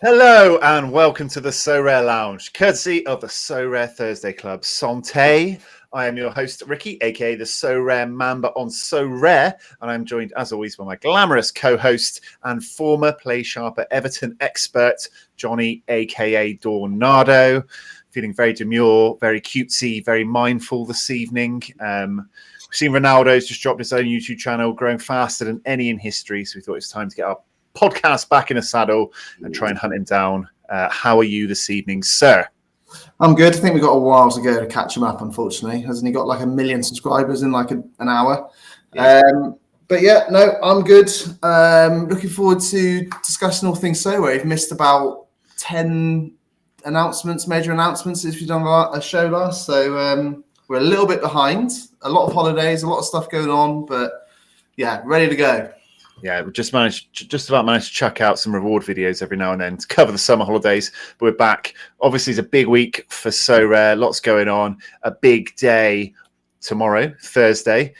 Hello and welcome to the Sorare Lounge, courtesy of the Sorare Thursday Club. Santé. I am your host, Ricky, aka the Sorare Mamba on Sorare, and I'm joined, as always, by my glamorous co-host and former Play Sharper Everton expert, Johnny, aka Dornado. Feeling very demure, very cutesy, very mindful this evening. We've seen Ronaldo's just dropped his own YouTube channel, growing faster than any in history, so we thought it was time to get our podcast back in a saddle and try and hunt him down. How are you this evening, sir? I'm good. I think we've got a while to go to catch him up, unfortunately. Hasn't he got like 1 million subscribers in like an hour? Yeah. But yeah, no, I'm good. Looking forward to discussing all things Sorare. We've missed about 10 major announcements since we've done a show last. So we're a little bit behind. A lot of holidays, a lot of stuff going on, but yeah, ready to go. Yeah, we just about managed to chuck out some reward videos every now and then to cover the summer holidays. But we're back. Obviously, it's a big week for Sorare. Lots going on. A big day tomorrow, Thursday.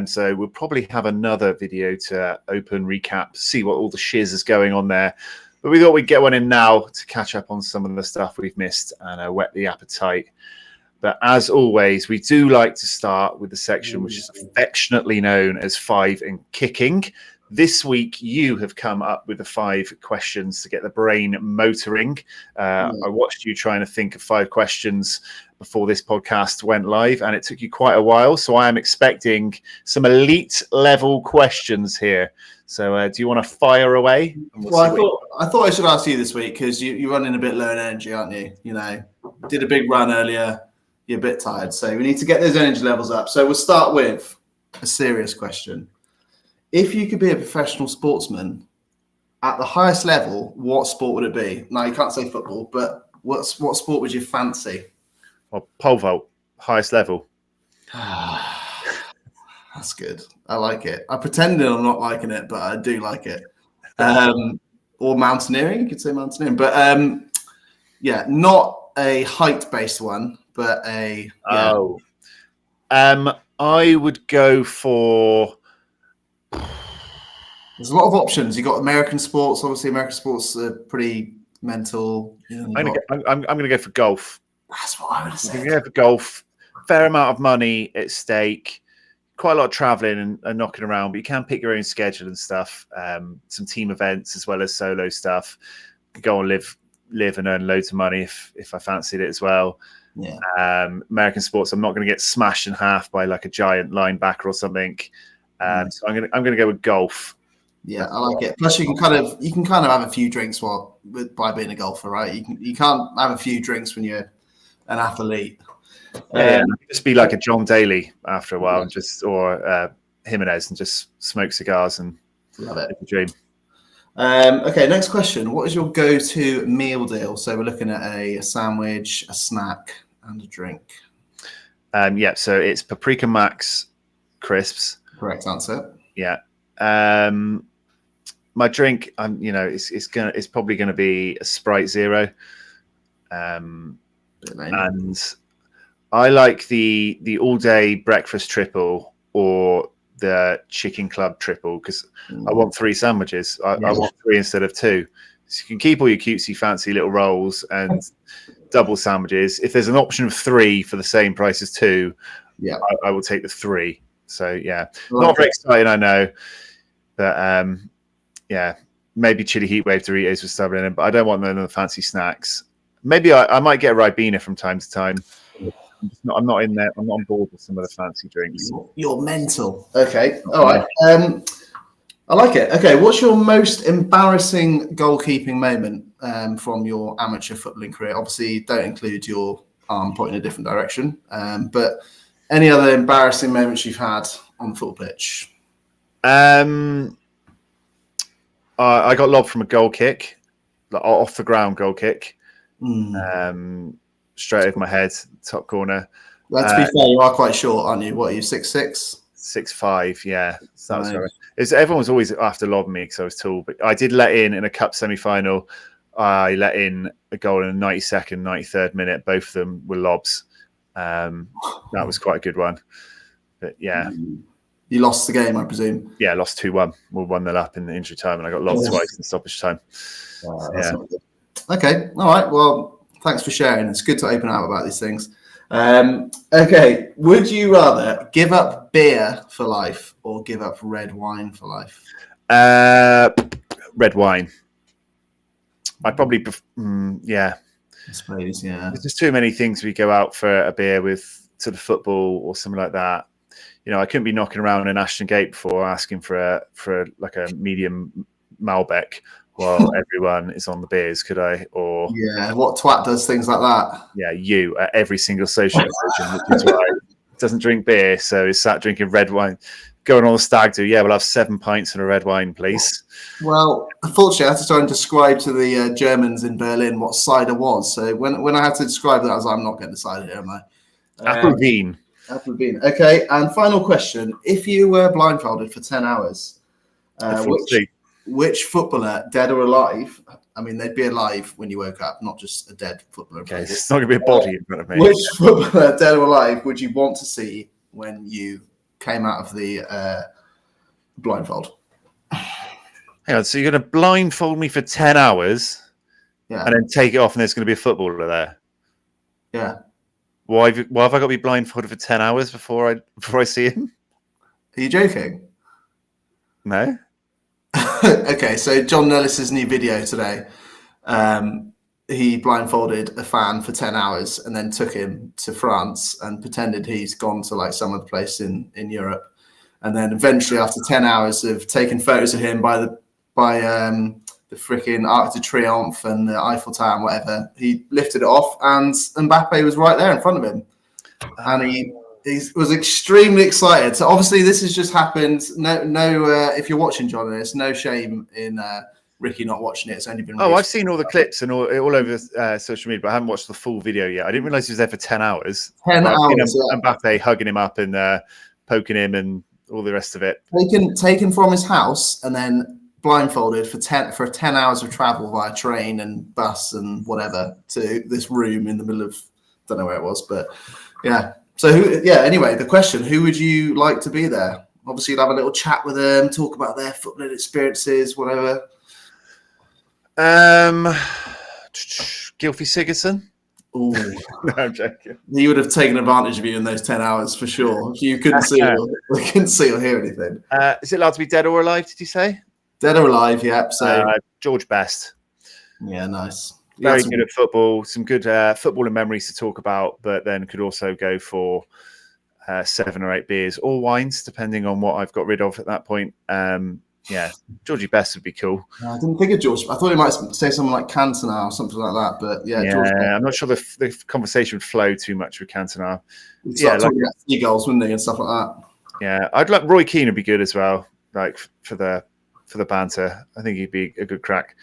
So we'll probably have another video to open, recap, see what all the shiz is going on there. But we thought we'd get one in now to catch up on some of the stuff we've missed and whet the appetite. But as always, we do like to start with the section which is affectionately known as 5 and Kicking. This week, you have come up with the 5 questions to get the brain motoring. I watched you trying to think of 5 questions before this podcast went live, and it took you quite a while. So I am expecting some elite level questions here. So do you want to fire away? Well, I thought I should ask you this week because you're running a bit low in energy, aren't you? You know, did a big run earlier. You're a bit tired. So we need to get those energy levels up. So we'll start with a serious question. If you could be a professional sportsman at the highest level, what sport would it be? Now, you can't say football, but what sport would you fancy? Well, pole vault, highest level. That's good. I like it. I pretended I'm not liking it, but I do like it. Or mountaineering, you could say mountaineering. But yeah, not a height-based one, but a... Yeah. I would go for... There's a lot of options. You got American sports. Obviously, American sports are pretty mental. I'm gonna go for golf. That's what I would have said. I'm gonna go for golf. Fair amount of money at stake. Quite a lot of traveling and knocking around, but you can pick your own schedule and stuff. Some team events as well as solo stuff. Go and live and earn loads of money if I fancied it as well. Yeah. American sports. I'm not going to get smashed in half by like a giant linebacker or something. So I'm gonna go with golf. Yeah, I like it. Plus, you can kind of have a few drinks by being a golfer, right? You can't have a few drinks when you're an athlete. Just be like a John Daly after a while, or Jimenez, and just smoke cigars and love it. Live the dream. Okay, next question. What is your go-to meal deal? So we're looking at a sandwich, a snack, and a drink. So it's Paprika Max crisps. Correct answer. Yeah. My drink, it's probably going to be a Sprite Zero. And I like the all-day breakfast triple or the chicken club triple because I want 3 sandwiches. I want 3 instead of 2. So you can keep all your cutesy, fancy little rolls and double sandwiches. If there's an option of 3 for the same price as 2, I will take the 3. So yeah, not very exciting, I know, but maybe chili heatwave Doritos with stuff in them, but I don't want none of the fancy snacks. Maybe I might get a Ribena from time to time. I'm not in there. I'm not on board with some of the fancy drinks. You're mental. Okay, all right. I like it. Okay, what's your most embarrassing goalkeeping moment from your amateur footballing career? Obviously, don't include your arm pointing in a different direction, but any other embarrassing moments you've had on the football pitch? I got lobbed from a goal kick, like off the ground goal kick, straight over my head, top corner. Let's be fair, you are quite short, aren't you? What are you, 6'6"? 6'5", yeah. So nice. Everyone was always after lobbing me because I was tall, but I did let in a cup semi-final. I let in a goal in the 92nd, 93rd minute. Both of them were lobs. That was quite a good one. But yeah. You lost the game, I presume. Yeah, I lost 2-1. We won 1-0 up in the injury time, and I got lobbed twice in stoppage time. Wow, yeah. Okay. All right. Well, thanks for sharing. It's good to open up about these things. Okay. Would you rather give up beer for life or give up red wine for life? Red wine. I'd probably, yeah. I suppose, yeah. There's just too many things we go out for a beer with sort of football or something like that. You know, I couldn't be knocking around in Ashton Gate before asking for a medium Malbec while everyone is on the beers, could I? Or yeah, what twat does things like that? Yeah, you at every single social occasion, which is why doesn't drink beer, so he's sat drinking red wine. Going on the stag do, yeah, we'll have 7 pints and a red wine, please. Well, unfortunately, I had to try and describe to the Germans in Berlin what cider was. So when I had to describe that, I was like, I'm not getting the cider here, am I? Applebean. Applebean. Okay, and final question. If you were blindfolded for 10 hours, which footballer, dead or alive, I mean, they'd be alive when you woke up, not just a dead footballer. Okay, it's not going to be a body in front of me. Which footballer, dead or alive, would you want to see when you came out of the blindfold? Hang on, so you're going to blindfold me for 10 hours and then take it off and there's going to be a footballer there? Yeah. Why have I got to be blindfolded for 10 hours before I see him? Are you joking? No. Okay, so John Nellis's new video today, he blindfolded a fan for 10 hours and then took him to France and pretended he's gone to like some other place in Europe. And then eventually, after 10 hours of taking photos of him by the freaking Arc de Triomphe and the Eiffel Tower and whatever, he lifted it off and Mbappe was right there in front of him. And he was extremely excited. So obviously this has just happened. No. If you're watching, John, there's no shame in Ricky not watching it. It's only been. I've seen all the clips and all over social media, but I haven't watched the full video yet. I didn't realize he was there for 10 hours. 10 hours. Mbappe hugging him up and poking him and all the rest of it. Taken from his house and then blindfolded for 10 hours of travel via train and bus and whatever to this room in the middle of, don't know where it was, but yeah. So anyway, the question, who would you like to be there? Obviously you'd have a little chat with them, talk about their football experiences, whatever. Gylfi Sigurdsson. Ooh. No, I'm joking. He would have taken advantage of you in those 10 hours for sure. You couldn't see or hear anything. Is it allowed to be dead or alive, did you say? Dead or alive, yeah. So George Best. Yeah, nice. Very good at football. Some good footballing memories to talk about, but then could also go for 7 or 8 beers or wines, depending on what I've got rid of at that point. Yeah, Georgie Best would be cool. I didn't think of George. I thought he might say something like Cantona or something like that. But George Best. I'm not sure the conversation would flow too much with Cantona. He'd start talking about seagulls, wouldn't he, and stuff like that. Yeah, I'd like Roy Keane would be good as well. Like for the banter, I think he'd be a good crack.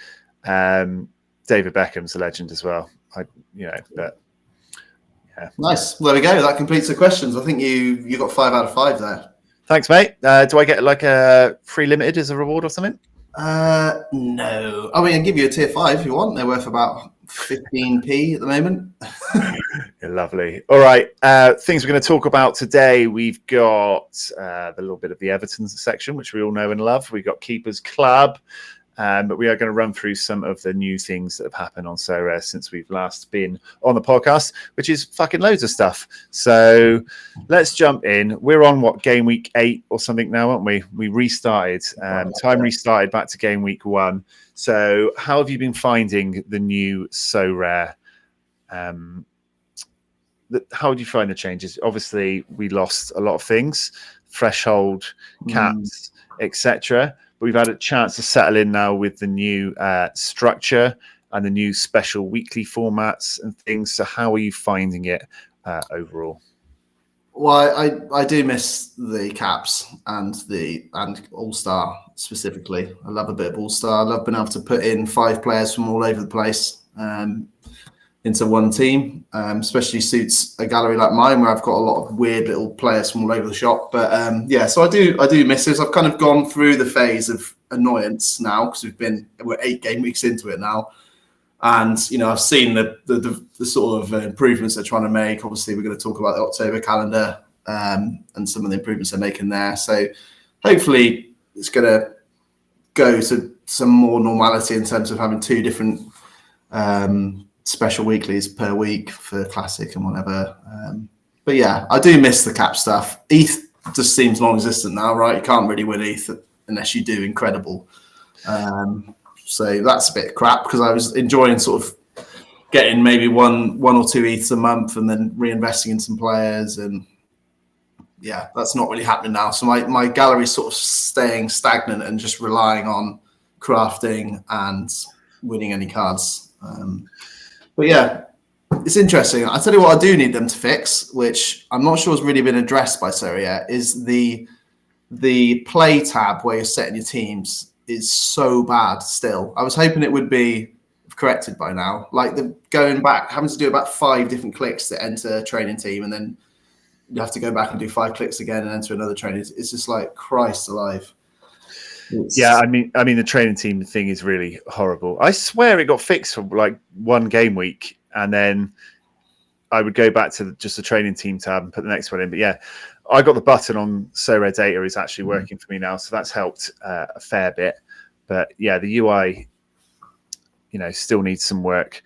David Beckham's a legend as well. But yeah. Nice. Well, there we go. That completes the questions. I think you got 5 out of 5 there. Thanks, mate. Do I get like a free limited as a reward or something? No. I mean, I'll give you a tier 5 if you want. They're worth about 15p at the moment. Yeah, lovely. All right. Things we're going to talk about today. We've got the little bit of the Everton section, which we all know and love. We've got Keepers Club. But we are going to run through some of the new things that have happened on Sorare since we've last been on the podcast, which is fucking loads of stuff. So let's jump in. We're on game week 8 or something now, aren't we? We restarted. Time restarted back to game week 1. So how have you been finding the new Sorare? How do you find the changes? Obviously, we lost a lot of things, threshold, caps, etc. We've had a chance to settle in now with the new structure and the new special weekly formats and things. So how are you finding it overall? Well, I do miss the caps and All-Star specifically. I love a bit of All-Star. I love being able to put in 5 players from all over the place into one team, especially suits a gallery like mine where I've got a lot of weird little players from all over the shop. But so I do miss this. I've kind of gone through the phase of annoyance now because we're 8 game weeks into it now, and I've seen the sort of improvements they're trying to make. Obviously, we're going to talk about the October calendar and some of the improvements they're making there. So hopefully, it's going to go to some more normality in terms of having 2 different special weeklies per week for Classic and whatever. But yeah, I do miss the cap stuff. ETH just seems non-existent now, right? You can't really win ETH unless you do incredible. So that's a bit crap because I was enjoying sort of getting maybe one or two ETHs a month and then reinvesting in some players. And yeah, that's not really happening now. So my gallery's sort of staying stagnant and just relying on crafting and winning any cards. But yeah, it's interesting. I tell you what I do need them to fix, which I'm not sure has really been addressed by Sorare yet, is the play tab where you're setting your teams is so bad still. I was hoping it would be corrected by now. Like going back, having to do about 5 different clicks to enter a training team, and then you have to go back and do 5 clicks again and enter another training. It's just like Christ alive. Yeah, I mean, the training team thing is really horrible. I swear it got fixed for like one game week, and then I would go back to just the training team tab and put the next one in. But yeah, I got the button on Sorare Data is actually working for me now, so that's helped a fair bit. But yeah, the UI, still needs some work.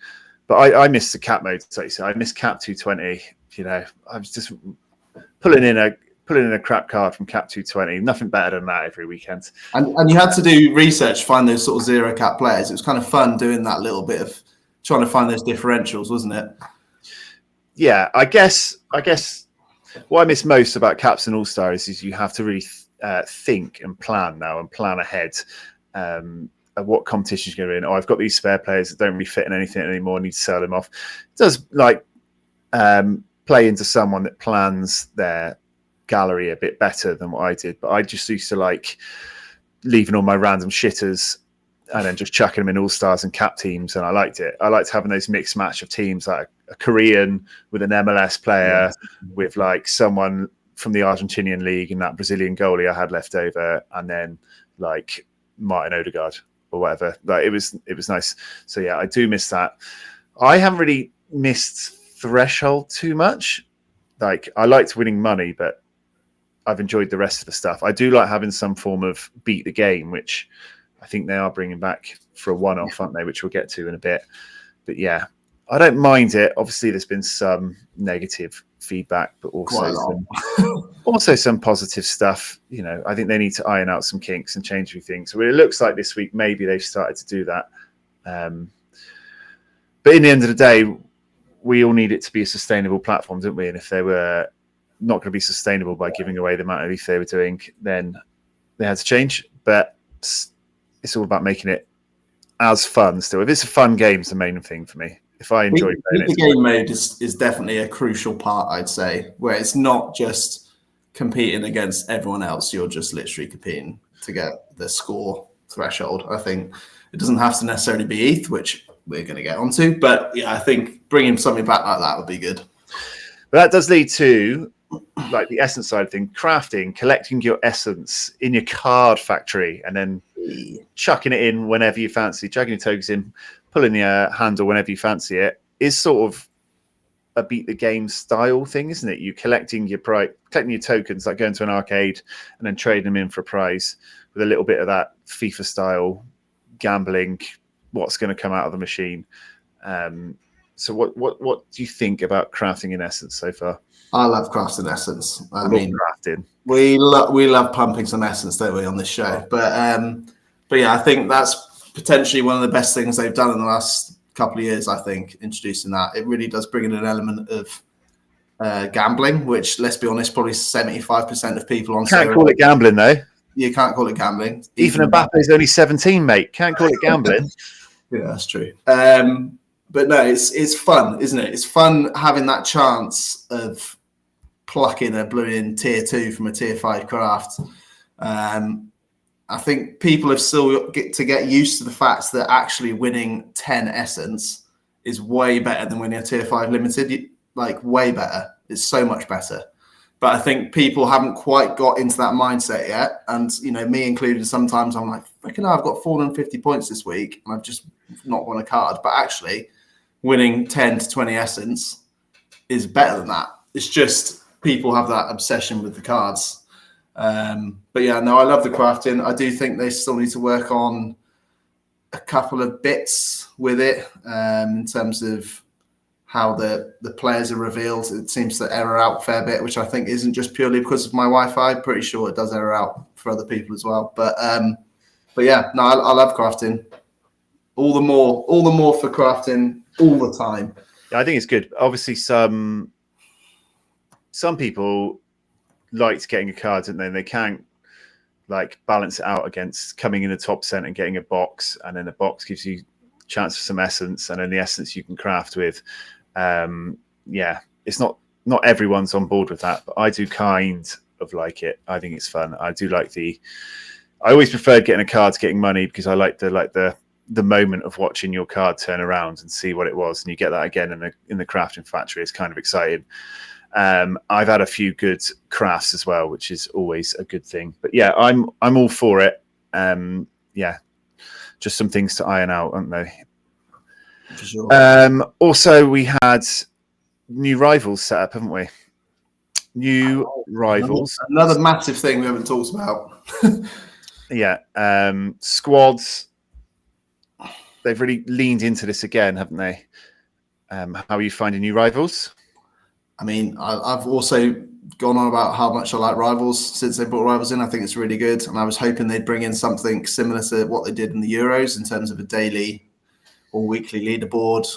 But I missed the cap mode. So I missed cap 220. I was just pulling in a crap card from cap 220. Nothing better than that every weekend. And you had to do research, find those sort of zero cap players. It was kind of fun doing that little bit of trying to find those differentials, wasn't it? Yeah, I guess what I miss most about caps and all-stars is you have to really think and plan now and plan ahead of what competitions you're in. I've got these spare players that don't really fit in anything anymore. I need to sell them off. It does play into someone that plans their gallery a bit better than what I did. But I just used to like leaving all my random shitters and then just chucking them in all-stars and cap teams, and I liked it. I liked having those mixed match of teams, like a Korean with an MLS player, with like someone from the Argentinian league and that Brazilian goalie I had left over, and then like Martin Odegaard or whatever. Like it was nice. So yeah, I do miss that. I haven't really missed Threshold too much. Like I liked winning money, but I've enjoyed the rest of the stuff. I do like having some form of beat the game, which I think they are bringing back for a one-off, aren't they? Which we'll get to in a bit. But yeah, I don't mind it. Obviously, there's been some negative feedback, but also some positive stuff. I think they need to iron out some kinks and change a few things. So it looks like this week maybe they've started to do that. But in the end of the day, we all need it to be a sustainable platform, don't we? And if they were not going to be sustainable by giving away the amount of ETH they were doing, then they had to change. But it's all about making it as fun still. If it's a fun game, it's the main thing for me. If I enjoy playing it. The game mode is definitely a crucial part, I'd say, where it's not just competing against everyone else. You're just literally competing to get the score threshold. I think it doesn't have to necessarily be ETH, which we're going to get onto. But yeah, I think bringing something back like that would be good. But that does lead to like the essence side of thing, crafting, collecting your essence in your card factory, and then chucking it in whenever you fancy, chucking your tokens in, pulling your handle whenever you fancy it, is sort of a beat the game style thing, isn't it? You collecting your tokens, like going to an arcade and then trading them in for a prize, with a little bit of that FIFA style gambling, what's going to come out of the machine. So what do you think about crafting in essence so far? I love crafting essence. I mean, crafting. We love pumping some essence, don't we, on this show? But yeah, I think that's potentially one of the best things they've done in the last couple of years. I think introducing that, it really does bring in an element of gambling, which, let's be honest, probably 75% of people on. Can't call it gambling though. You can't call it gambling. Even Mbappe is only 17, mate. Can't call it gambling. Yeah, that's true. But no, it's fun, isn't it? It's fun having that chance of plucking a blue-in tier 2 from a tier 5 craft. I think people have still to get used to the fact that actually winning 10 essence is way better than winning a tier 5 limited. Like, way better. It's so much better. But I think people haven't quite got into that mindset yet. And, me included, sometimes I'm like, freaking hell, I've got 450 points this week and I've just not won a card. But actually, winning 10 to 20 essence is better than that. It's just people have that obsession with the cards. But yeah, no, I love the crafting. I do think they still need to work on a couple of bits with it in terms of how the players are revealed. It seems to error out a fair bit, which I think isn't just purely because of my Wi-Fi. Pretty sure it does error out for other people as well. But yeah, no, I love crafting. All the more for crafting all the time. Yeah, I think it's good. Obviously, some people liked getting a card, and then they can't like balance it out against coming in the top cent and getting a box, and then a box gives you a chance for some essence, and then the essence you can craft with. Yeah, it's not everyone's on board with that, but I do kind of like it. I think it's fun. I do like I always preferred getting a card to getting money, because I like the moment of watching your card turn around and see what it was, and you get that again in the crafting factory. It's kind of exciting. I've had a few good crafts as well, which is always a good thing. But yeah, I'm all for it. Yeah, just some things to iron out, aren't they? For sure. Also, we had new rivals set up, haven't we? New rivals. Another massive thing we haven't talked about. Yeah, squads. They've really leaned into this again, haven't they? How are you finding new rivals? I mean, I've also gone on about how much I like rivals since they brought rivals in. I think it's really good, and I was hoping they'd bring in something similar to what they did in the Euros in terms of a daily or weekly leaderboard,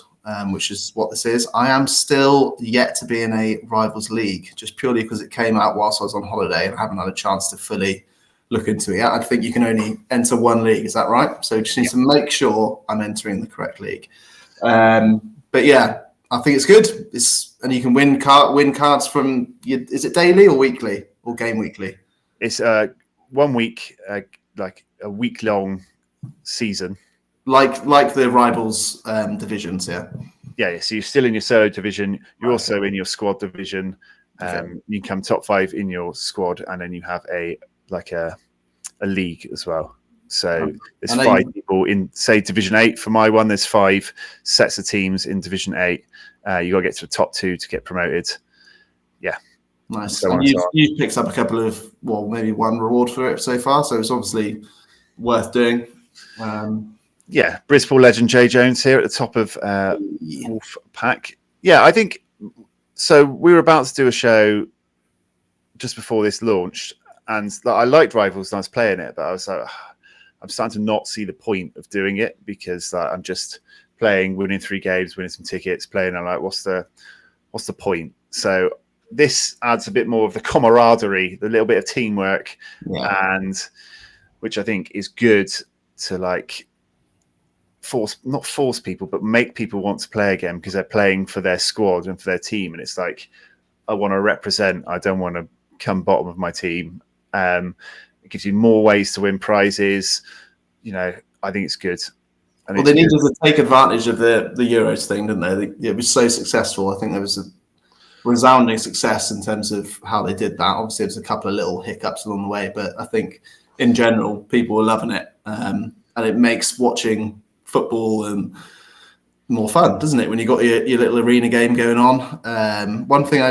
which is what this is. I am still yet to be in a rivals league, just purely because it came out whilst I was on holiday and I haven't had a chance to fully look into it yet. I think you can only enter one league, is that right? So just need to make sure I'm entering the correct league. But yeah, I think it's good. And you can win cards from. Is it daily or weekly or game weekly? It's 1 week, like a week long season. Like the rivals divisions, yeah. Yeah. So you're still in your solo division. You're also in your squad division. You can come top 5 in your squad, and then you have a league as well. So there's 5 people in, say, Division 8. For my one, there's 5 sets of teams in Division 8. You got to get to the top 2 to get promoted. Yeah. Nice. So you've picked up a couple of, well, maybe one reward for it so far. So it's obviously worth doing. Yeah. Bristol legend Jay Jones here at the top of Wolf Pack. Yeah, I think so. We were about to do a show just before this launched, and I liked Rivals and I was playing it, but I was like, I'm starting to not see the point of doing it, because I'm just playing, winning 3 games, winning some tickets, playing. I'm like, what's the point? So this adds a bit more of the camaraderie, the little bit of teamwork, and which I think is good to like not force people, but make people want to play again, because they're playing for their squad and for their team. And it's like, I want to represent. I don't want to come bottom of my team. It gives you more ways to win prizes. You know, I think it's good. Well, they needed to take advantage of the Euros thing, didn't they? It was so successful. I think there was a resounding success in terms of how they did that. Obviously, there's a couple of little hiccups along the way, but I think in general, people were loving it. And it makes watching football and more fun, doesn't it? When you got your little arena game going on. One thing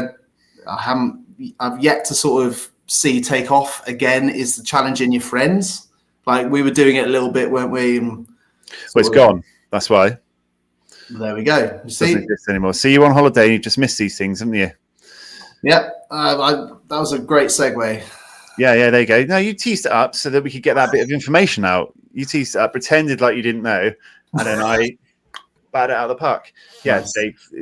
I've yet to sort of see take off again is the challenging your friends. Like, we were doing it a little bit, weren't we? Well, it's gone. That's why. There we go. You see? Doesn't exist anymore. See, you on holiday, you've just missed these things, haven't you? Yeah, that was a great segue. Yeah, there you go. No, you teased it up so that we could get that bit of information out. You teased it up, pretended like you didn't know, and then I bad it out of the park. Yeah, nice.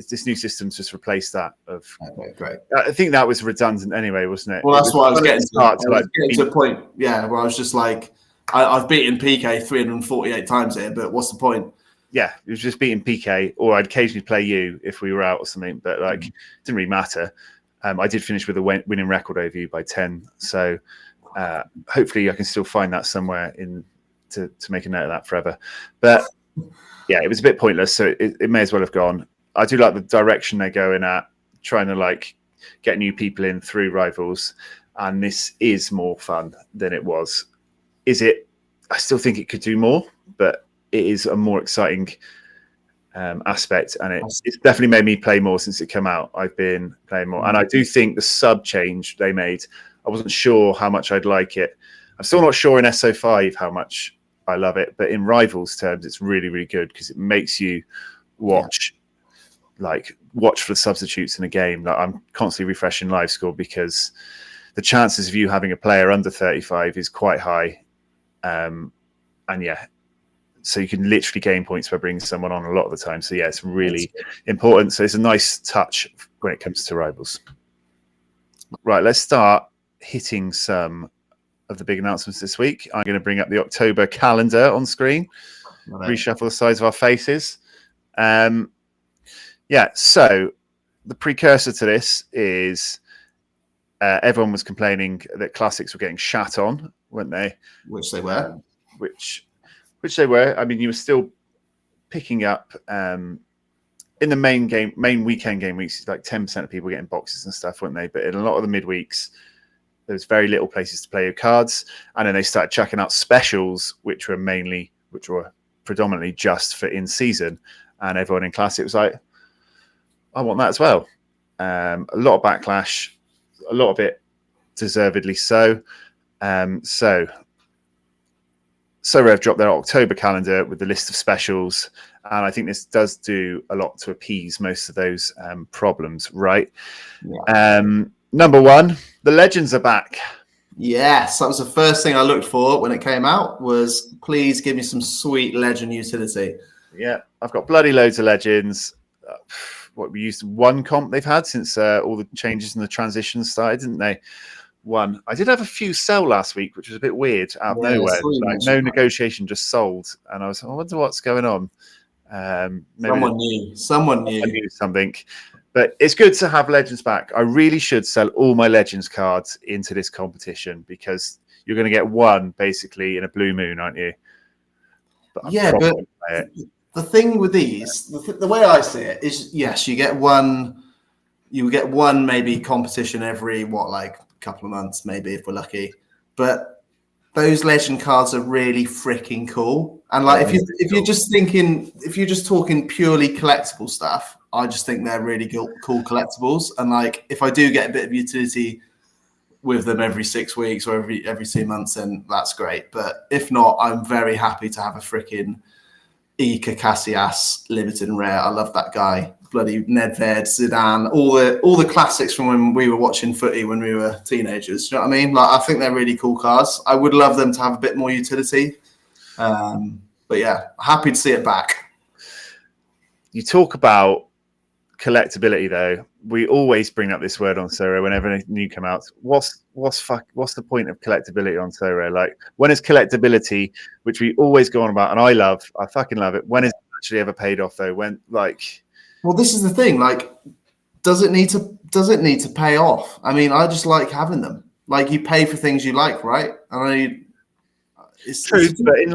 This new system's just replaced that. Okay, great. I think that was redundant anyway, wasn't it? Well, that's what I was getting to. I was like, getting to a point, yeah, where I was just like, I've beaten PK 348 times here, but what's the point? Yeah, it was just beating PK, or I'd occasionally play you if we were out or something, but like, it didn't really matter. I did finish with a winning record over you by 10, so hopefully I can still find that somewhere to make a note of that forever. But yeah, it was a bit pointless, so it may as well have gone. I do like the direction they're going at, trying to like get new people in through rivals, and this is more fun than it was. Is it? I still think it could do more, but it is a more exciting aspect, and it's definitely made me play more since it came out. I've been playing more, and I do think the sub change they made, I wasn't sure how much I'd like it. I'm still not sure in SO5 how much I love it. But in rivals terms, it's really, really good because it makes you watch for the substitutes in a game. Like, I'm constantly refreshing live score because the chances of you having a player under 35 is quite high. And yeah, so you can literally gain points by bringing someone on a lot of the time. So yeah, it's really important. So it's a nice touch when it comes to rivals. Right, let's start hitting some of the big announcements this week. I'm going to bring up the October calendar on screen, reshuffle the size of our faces. So the precursor to this is everyone was complaining that classics were getting shat on, weren't they? Which they were. Which they were. I mean, you were still picking up in the main weekend game weeks, like 10% of people getting boxes and stuff, weren't they? But in a lot of the midweeks, there was very little places to play your cards, and then they started chucking out specials, which were predominantly just for in season, and everyone in classic was like, I want that as well. A lot of backlash, a lot of it deservedly so. Sorare have dropped their October calendar with the list of specials, and I think this does do a lot to appease most of those problems, right? Yeah. Number one, the Legends are back. Yes, that was the first thing I looked for when it came out, was please give me some sweet Legend utility. Yeah, I've got bloody loads of Legends. We used one comp they've had since all the changes and the transitions started, didn't they? One. I did have a few sell last week, which was a bit weird out of nowhere. Like, no negotiation, just sold. And I was, I wonder what's going on. Maybe Someone knew something. But it's good to have Legends back. I really should sell all my Legends cards into this competition because you're going to get one basically in a blue moon, aren't you? But the thing with these, the way I see it is, yes, you get one maybe competition every couple of months, maybe, if we're lucky. But those Legend cards are really freaking cool. And if you're just talking purely collectible stuff, I just think they're really cool collectibles. And if I do get a bit of utility with them every 6 weeks or every 2 months, then that's great. But if not, I'm very happy to have a freaking Iker Casillas limited and rare. I love that guy. Bloody Nedved, Zidane, all the classics from when we were watching footy when we were teenagers. You know what I mean? I think they're really cool cards. I would love them to have a bit more utility. But yeah, happy to see it back. You talk about collectability, though. We always bring up this word on Sorare whenever anything new comes out. What's the point of collectability on Sorare? Like, when is collectability, which we always go on about, and I fucking love it. When is it actually ever paid off, though? Well, this is the thing. Does it need to pay off? I mean, I just like having them. You pay for things you like, right? It's true, but in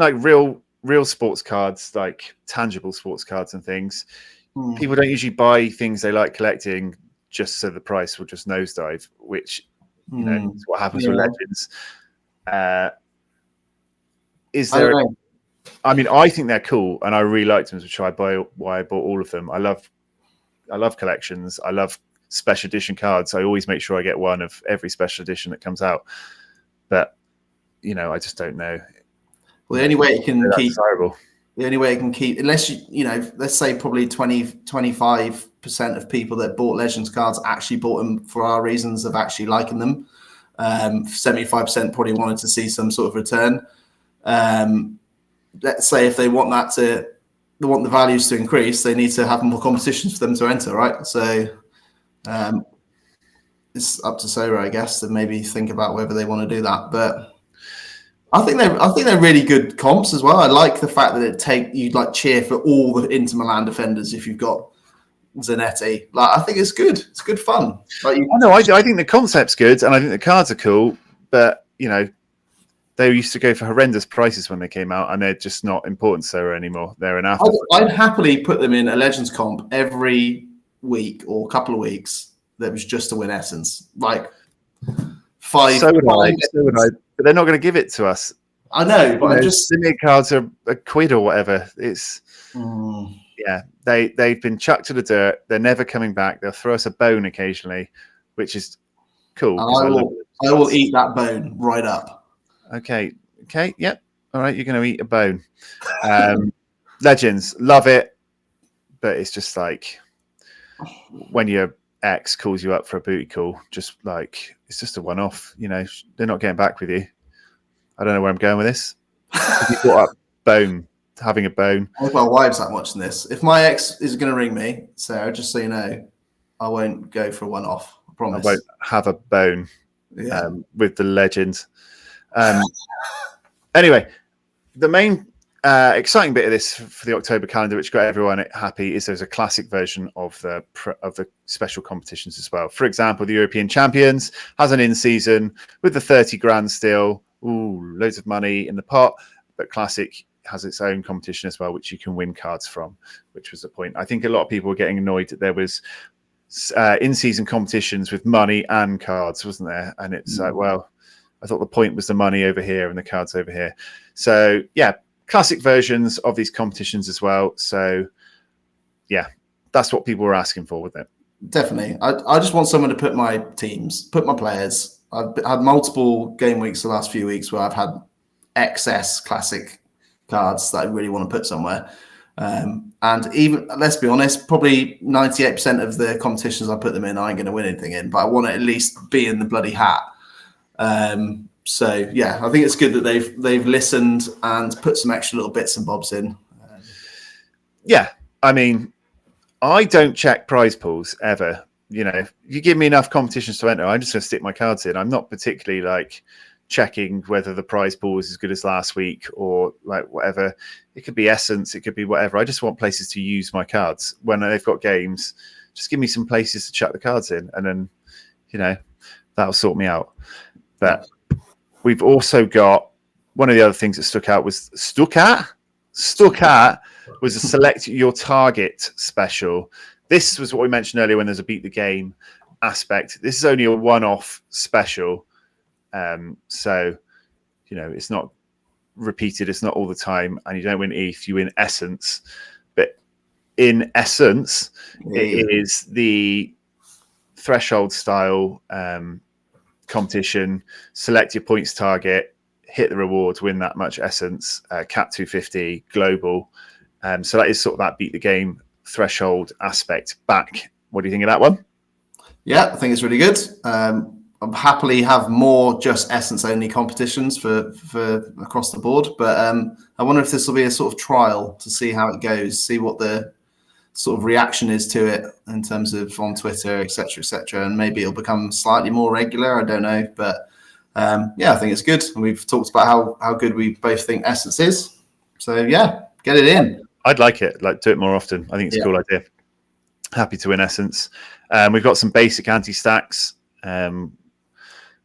real sports cards, like tangible sports cards and things, people don't usually buy things they like collecting just so the price will just nosedive, which is what happens with Legends. I think they're cool, and I really liked them, which I bought all of them. I love collections. I love special edition cards. I always make sure I get one of every special edition that comes out. But I just don't know. Well, the only way it can keep, unless let's say probably 25% of people that bought Legends cards actually bought them for our reasons of actually liking them. 75% probably wanted to see some sort of return. Let's say if they want the values to increase, they need to have more competitions for them to enter, right? So it's up to Sorare, I guess, to maybe think about whether they want to do that. But I think they're really good comps as well. I like the fact that you'd cheer for all the Inter Milan defenders if you've got Zanetti. I think it's good. It's good fun. I think the concept's good, and I think the cards are cool. But they used to go for horrendous prices when they came out, and they're just not important Sorare anymore. They're an after. I'd happily put them in a Legends comp every week or couple of weeks. That was just to win Essence, five. So would I. But they're not going to give it to us. I know, but Limit cards are a quid or whatever. It's they've been chucked to the dirt. They're never coming back. They'll throw us a bone occasionally, which is cool. I will eat that bone right up. Okay. Yep. All right, you're going to eat a bone. Legends, love it. But it's just like when your ex calls you up for a booty call, just like it's just a one-off. You know, they're not getting back with you. I don't know where I'm going with this. You brought up having a bone. I hope my wife's not watching this. If my ex is going to ring me, Sarah, just so you know, I won't go for a one-off. I promise. I won't have a bone with the legend. Anyway, the main exciting bit of this for the October calendar, which got everyone happy, is there's a classic version of the special competitions as well. For example, the European Champions has an in-season with the 30 grand still. Ooh, loads of money in the pot. But Classic has its own competition as well, which you can win cards from, which was the point. I think a lot of people were getting annoyed that there was in-season competitions with money and cards, wasn't there? And it's like, well, I thought the point was the money over here and the cards over here. So, yeah, classic versions of these competitions as well. So, yeah, that's what people were asking for with it. Definitely. I just want someone to put my teams, put my players. I've had multiple game weeks the last few weeks where I've had excess classic cards that I really want to put somewhere. And even, let's be honest, probably 98% of the competitions I put them in, I ain't going to win anything in, but I want to at least be in the bloody hat. So yeah, I think it's good that they've listened and put some extra little bits and bobs in. Yeah, I mean, I don't check prize pools ever. You know, if you give me enough competitions to enter, I'm just going to stick my cards in. I'm not particularly like checking whether the prize pool is as good as last week or like whatever. It could be Essence, it could be whatever. I just want places to use my cards when they've got games. Just give me some places to chuck the cards in, and then, you know, that'll sort me out. But we've also got one of the other things that stuck out was was a select your target special. This was what we mentioned earlier when there's a beat the game aspect. This is only a one-off special. So, you know, it's not repeated. It's not all the time. And you don't win ETH, you win Essence. But in Essence, it is the threshold style competition. Select your points target, hit the rewards, win that much Essence, cap 250, global. So that is sort of that beat the game threshold aspect back. What do you think of that one? Yeah, I think it's really good. I'll happily have more just Essence only competitions for across the board, but I wonder if this will be a sort of trial to see how it goes, see what the sort of reaction is to it in terms of on Twitter, etc., and maybe it'll become slightly more regular. I don't know, but yeah, I think it's good. And we've talked about how good we both think Essence is. So yeah, get it in. I'd like it. Like, do it more often. I think it's a cool idea. Happy to win Essence. We've got some basic anti-stacks.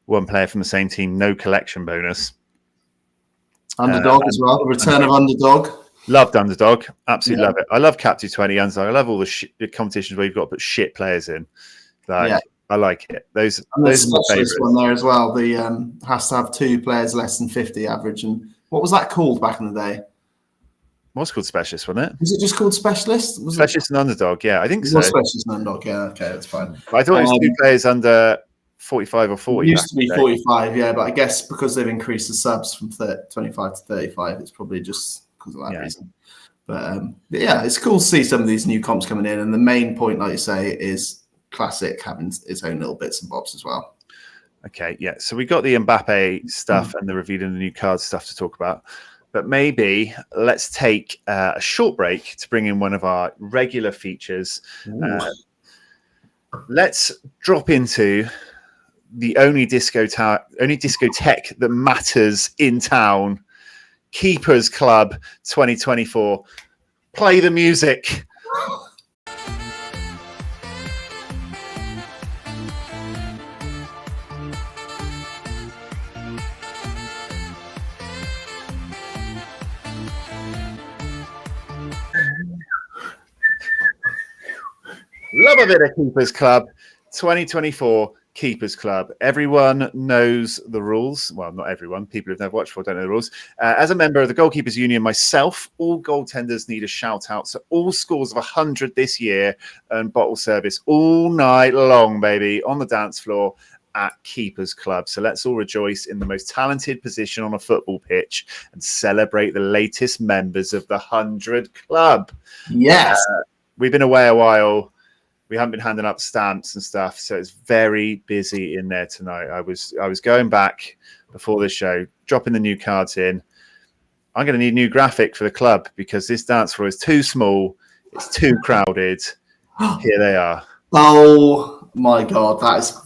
One player from the same team, no collection bonus. Underdog as well. Return of Underdog. Loved Underdog. Absolutely love it. I love Cap 220 Underdog. I love all the competitions where you've got to put shit players in. Like, I like it. Those are my favourites. One there as well. The has to have 2 players less than 50 average. And what was that called back in the day? What's called Specialist, wasn't it? Was it just called Specialist? Specialist and Underdog, yeah. I think so. Specialist and Underdog, yeah. Okay, that's fine. But I thought it was 2 players under 45 or 40. It used to be 45, yeah, but I guess because they've increased the subs from 25 to 35, it's probably just because of that reason. But yeah, it's cool to see some of these new comps coming in. And the main point, like you say, is Classic having its own little bits and bobs as well. Okay, yeah. So we got the Mbappe stuff and the revealing the new cards stuff to talk about. But maybe let's take a short break to bring in one of our regular features. Let's drop into the only discotheque that matters in town, Keepers Club 2024. Play the music. Love a bit of Keepers Club 2024. Keepers Club. Everyone knows the rules. Well, not everyone. People who've never watched before don't know the rules. As a member of the Goalkeepers Union myself, all goaltenders need a shout out. So all scores of 100 this year and bottle service all night long, baby, on the dance floor at Keepers Club. So let's all rejoice in the most talented position on a football pitch and celebrate the latest members of the 100 Club. Yes. We've been away a while. We haven't been handing out stamps and stuff, so it's very busy in there tonight. I was going back before the show, dropping the new cards in. I'm going to need a new graphic for the club because this dance floor is too small. It's too crowded. Here they are. Oh my God, that is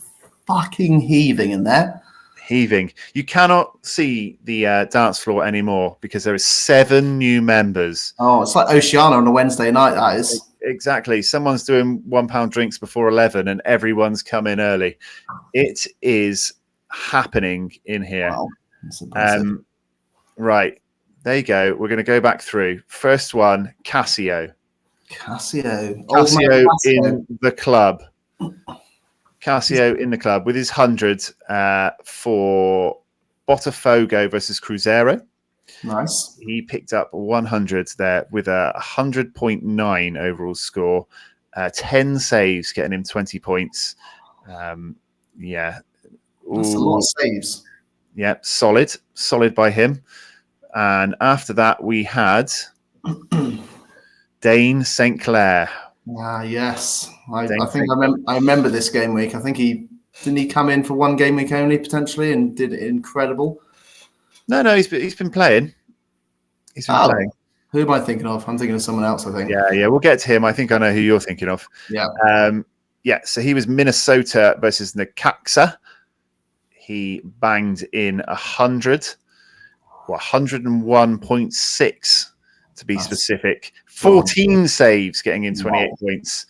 fucking heaving in there. Heaving. You cannot see the dance floor anymore because there are 7 new members. Oh, it's like Oceana on a Wednesday night, that is. Exactly. Someone's doing £1 drinks before 11 and everyone's come in early. It is happening in here. Wow. That's impressive. Right. There you go. We're going to go back through. First one, Casio. Casio in the club. Casio in the club with his 100 for Botafogo versus Cruzeiro. Nice. He picked up 100 there with a 100.9 overall score. 10 saves, getting him 20 points. Yeah. That's a lot of saves. Yeah, solid by him. And after that, we had Dane St. Clair. Yes. I think I remember this game week. I think didn't he come in for one game week only potentially and did incredible. No, he's been playing. He's been playing. Who am I thinking of? I'm thinking of someone else, I think. Yeah, we'll get to him. I think I know who you're thinking of. Yeah. So he was Minnesota versus Necaxa. He banged in 100. 101.6 to be specific. 14 saves, getting in 28 points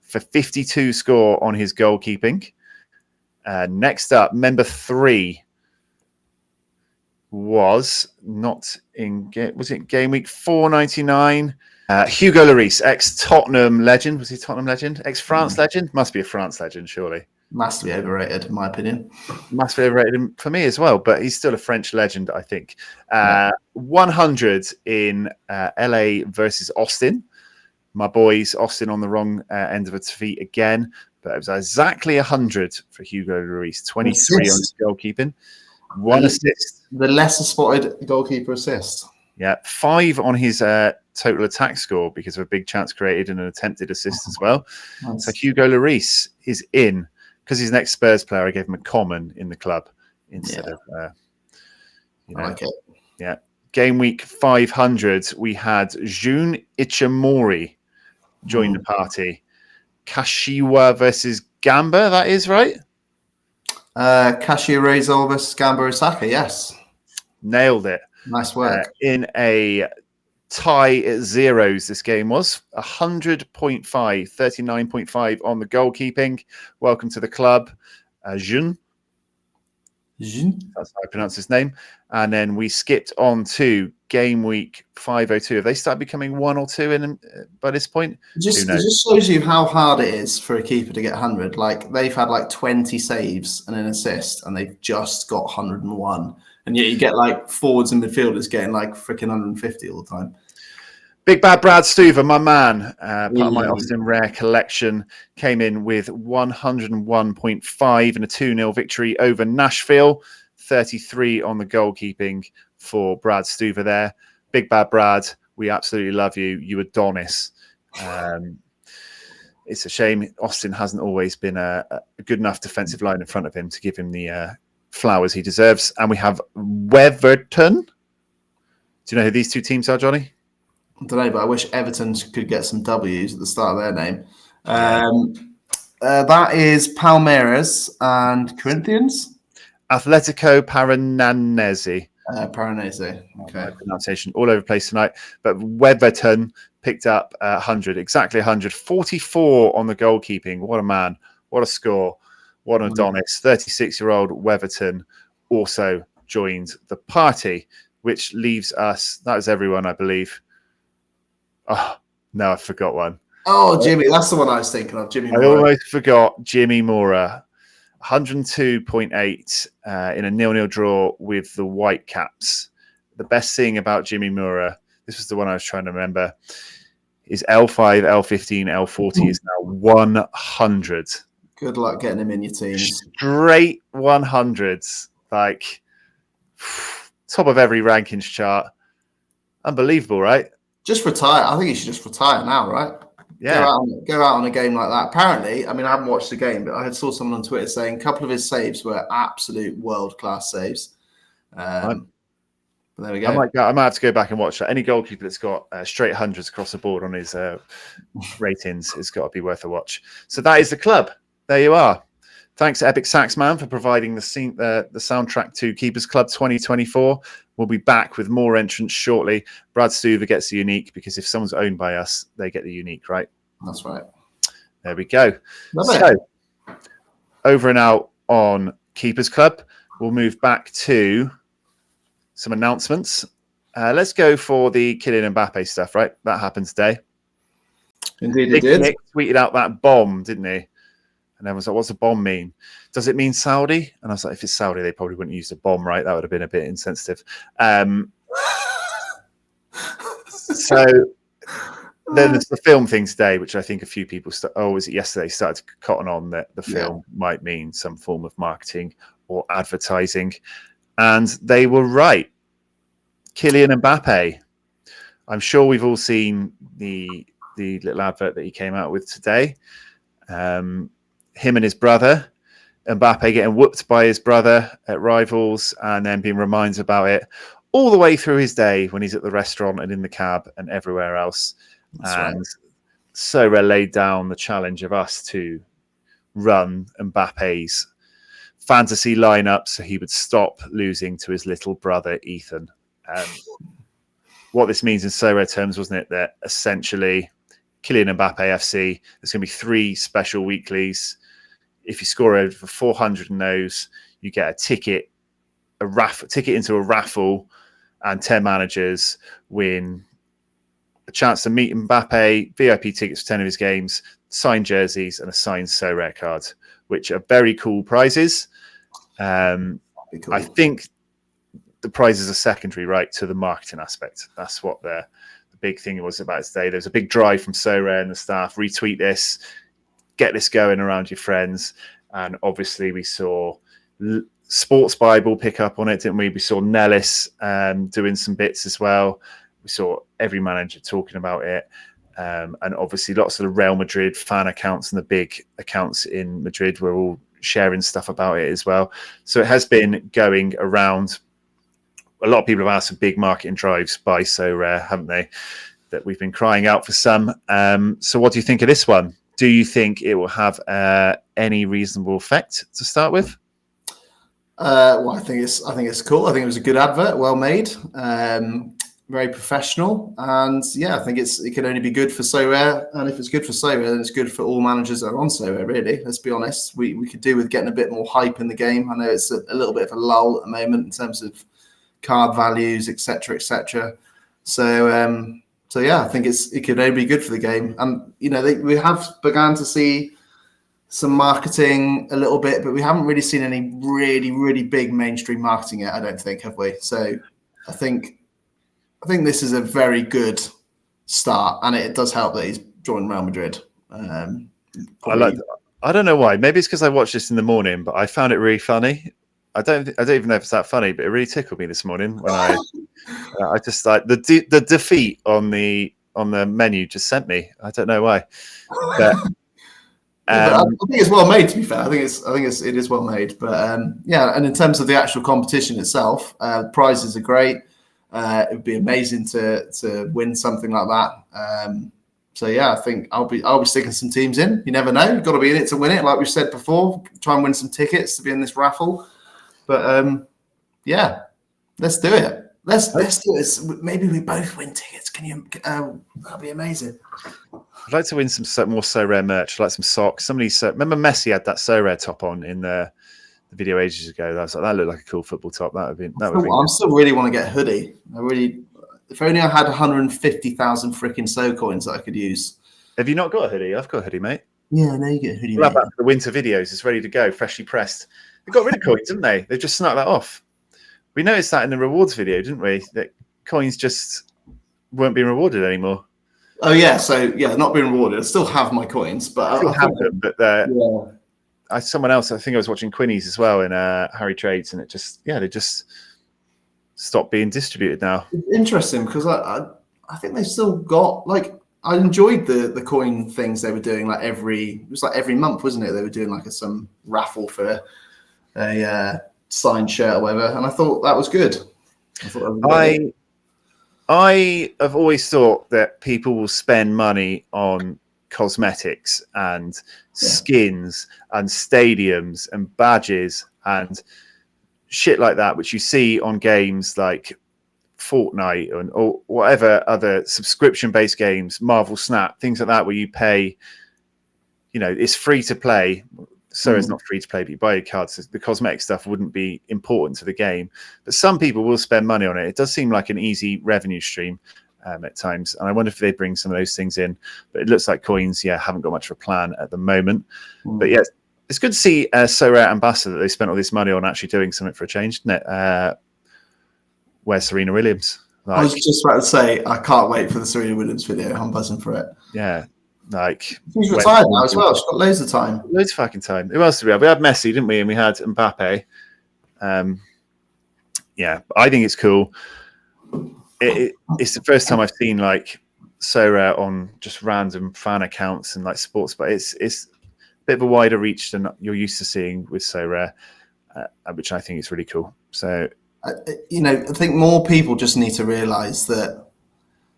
for 52 score on his goalkeeping. Next up, member 3 was not in game. Was it game week 499? Hugo Lloris, ex-Tottenham legend. Was he Tottenham legend? Ex-France legend? Must be a France legend, surely. Massively overrated, in my opinion. Massively overrated for me as well, but he's still a French legend, I think. 100 in LA versus Austin. My boys, Austin on the wrong end of a defeat again, but it was exactly 100 for Hugo Lloris. 23 on his goalkeeping. 1 assist. The lesser spotted goalkeeper assist. Yeah, 5 on his total attack score because of a big chance created and an attempted assist as well. Nice. So Hugo Lloris is in. Because he's an ex-Spurs player, I gave him a common in the club instead of, I like it. Yeah. Game week 500, we had Jun Ichimori join the party. Kashiwa versus Gamba, that is right? Kashiwa Reysol versus Gamba Osaka, yes. Nailed it. Nice work. In a tie at zeros, this game was 100.5, 39.5 on the goalkeeping. Welcome to the club, Jun. That's how I pronounce his name. And then we skipped on to game week 502. Have they started becoming 1 or 2 in by this point? It just shows you how hard it is for a keeper to get 100. Like they've had like 20 saves and an assist, and they've just got 101. And yet you get like forwards and midfielders getting like freaking 150 all the time. Big Bad Brad Stuver, my man, part of my Austin Rare collection, came in with 101.5 and a 2-0 victory over Nashville. 33 on the goalkeeping for Brad Stuver there. Big Bad Brad, we absolutely love you. You Adonis. It's a shame Austin hasn't always been a good enough defensive line in front of him to give him the flowers he deserves. And we have Everton. Do you know who these two teams are, Johnny? I don't know, but I wish Everton could get some W's at the start of their name. That is Palmeiras and Corinthians. Atletico Paranaense. Paranaense. Okay. Pronunciation all over the place tonight. But Everton picked up 100, exactly 100. 44 on the goalkeeping. What a man. What a score. What an Adonis. 36-year-old Everton also joined the party, which leaves us, that was everyone, I believe. Oh, no, I forgot one. Oh, Jimmy. That's the one I was thinking of. Jimmy Mora. I almost forgot Jimmy Mora. 102.8 in a 0-0 draw with the Whitecaps. The best thing about Jimmy Mora, this was the one I was trying to remember, is L5, L15, L40 is now 100. Good luck getting him in your teams. Straight 100s, like top of every rankings chart. Unbelievable, right? Just retire. I think he should just retire now, right? Yeah. Go out on a game like that. Apparently, I mean, I haven't watched the game, but I saw someone on Twitter saying a couple of his saves were absolute world-class saves. But there we go. I might have to go back and watch that. Any goalkeeper that's got straight hundreds across the board on his ratings has got to be worth a watch. So that is the club. There you are. Thanks, Epic Saxman, for providing the soundtrack to Keepers Club 2024. We'll be back with more entrants shortly. Brad Stuver gets the unique because if someone's owned by us, they get the unique, right? That's right. There we go. Love it. Over and out on Keepers Club. We'll move back to some announcements. Let's go for the Kylian Mbappe stuff, right? That happened today. Indeed, it did. Nick tweeted out that bomb, didn't he? And everyone's like, what's a bomb mean? Does it mean Saudi? And I was like, if it's Saudi, they probably wouldn't use a bomb, right? That would have been a bit insensitive. So then there's the film thing today, which I think a few people, was it yesterday, started to cotton on that the film might mean some form of marketing or advertising. And they were right. Kylian Mbappe. I'm sure we've all seen the little advert that he came out with today. Him and his brother, Mbappe getting whooped by his brother at Rivals and then being reminded about it all the way through his day when he's at the restaurant and in the cab and everywhere else. That's and right. Sorare laid down the challenge of us to run Mbappe's fantasy lineup so he would stop losing to his little brother, Ethan. What this means in Sorare terms, wasn't it, that essentially Kylian Mbappe FC, there's going to be 3 special weeklies. If you score over 400 in those, you get a ticket into a raffle, and 10 managers win a chance to meet Mbappe, VIP tickets for 10 of his games, signed jerseys, and a signed Sorare card, which are very cool prizes. Cool. I think the prizes are secondary, right, to the marketing aspect. That's what the big thing was about today. There's a big drive from Sorare and the staff. Retweet this, get this going around your friends. And obviously we saw Sports Bible pick up on it, didn't we? We saw Nellis doing some bits as well. We saw every manager talking about it. And obviously lots of the Real Madrid fan accounts and the big accounts in Madrid were all sharing stuff about it as well. So it has been going around. A lot of people have asked for big marketing drives by Sorare, haven't they? That we've been crying out for some. So what do you think of this one? Do you think it will have any reasonable effect to start with? Well, I think it's cool. I think it was a good advert, well made, very professional, and yeah, I think it can only be good for Sorare. And if it's good for Sorare, then it's good for all managers that are on Sorare. Really, let's be honest. We could do with getting a bit more hype in the game. I know it's a little bit of a lull at the moment in terms of card values, etc., etc. So yeah, I think it could only be good for the game. And we have begun to see some marketing a little bit, but we haven't really seen any really, really big mainstream marketing yet. I don't think, have we? So I think this is a very good start, and it does help that he's joined Real Madrid. I don't know why. Maybe it's because I watched this in the morning, but I found it really funny. I don't even know if it's that funny, but it really tickled me this morning when I just like the defeat on the menu just sent me. I don't know why. But, I think it's well made. To be fair, I think it is well made. But yeah, and in terms of the actual competition itself, prizes are great. It would be amazing to win something like that. So yeah, I think I'll be sticking some teams in. You never know. You've got to be in it to win it, like we've said before. Try and win some tickets to be in this raffle. But yeah, let's do it. Let's do it. Maybe we both win tickets. Can you? That'd be amazing. I'd like to win some more Sorare merch. I'd like some socks. Remember Messi had that Sorare top on in the video ages ago. That looked like a cool football top. That would be. I still really want to get a hoodie. If only I had 150,000 freaking So coins that I could use. Have you not got a hoodie? I've got a hoodie, mate. Yeah, no, you get a hoodie. We'll have that for the winter videos. It's ready to go, freshly pressed. They got rid of coins, didn't they? They just snuck that off. We noticed that in the rewards video, didn't we? That coins just weren't being rewarded anymore. Oh yeah, so yeah, not being rewarded. I still have my coins, but I still have them, but someone else, I think I was watching Quinny's as well in Harry Trades, and they just stopped being distributed now. It's interesting because I think they still got like, I enjoyed the coin things they were doing like every month, wasn't it? They were doing like some raffle for a signed shirt or whatever, and I thought that was good. I have always thought that people will spend money on cosmetics and skins and stadiums and badges and shit like that, which you see on games like Fortnite or whatever other subscription-based games, Marvel Snap, things like that, where you pay, it's free to play. So it's not free to play, but you buy your cards. The cosmetic stuff wouldn't be important to the game, but some people will spend money on it. It does seem like an easy revenue stream at times, and I wonder if they bring some of those things in. But it looks like coins, haven't got much of a plan at the moment. But yeah, it's good to see Sorare ambassador that they spent all this money on actually doing something for a change, isn't it? Where's Serena Williams? I was just about to say, I can't wait for the Serena Williams video. I'm buzzing for it. Yeah. She's retired now as well. She's got loads of time. Loads of fucking time. Who else did we have? We had Messi, didn't we? And we had Mbappe. I think it's cool. It's the first time I've seen like Sorare on just random fan accounts and like sports, but it's a bit of a wider reach than you're used to seeing with Sorare, which I think is really cool. So, I think more people just need to realise that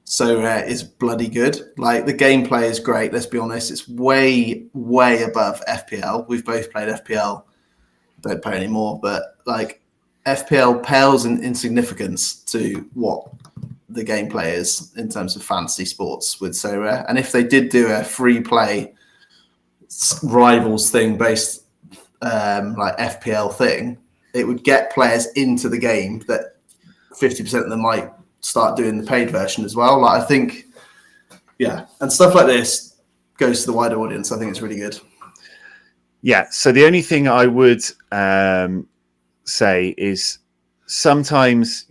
Sorare is bloody good. Like, the gameplay is great. Let's be honest. It's way, way above FPL. We've both played FPL. Don't play anymore, but like FPL pales in significance to what the gameplay is in terms of fantasy sports with Sorare. And if they did do a free play rivals thing based like FPL thing, it would get players into the game that 50% of them might start doing the paid version as well. Like, I think, and stuff like this goes to the wider audience. I think it's really good. Yeah. So the only thing I would say is sometimes,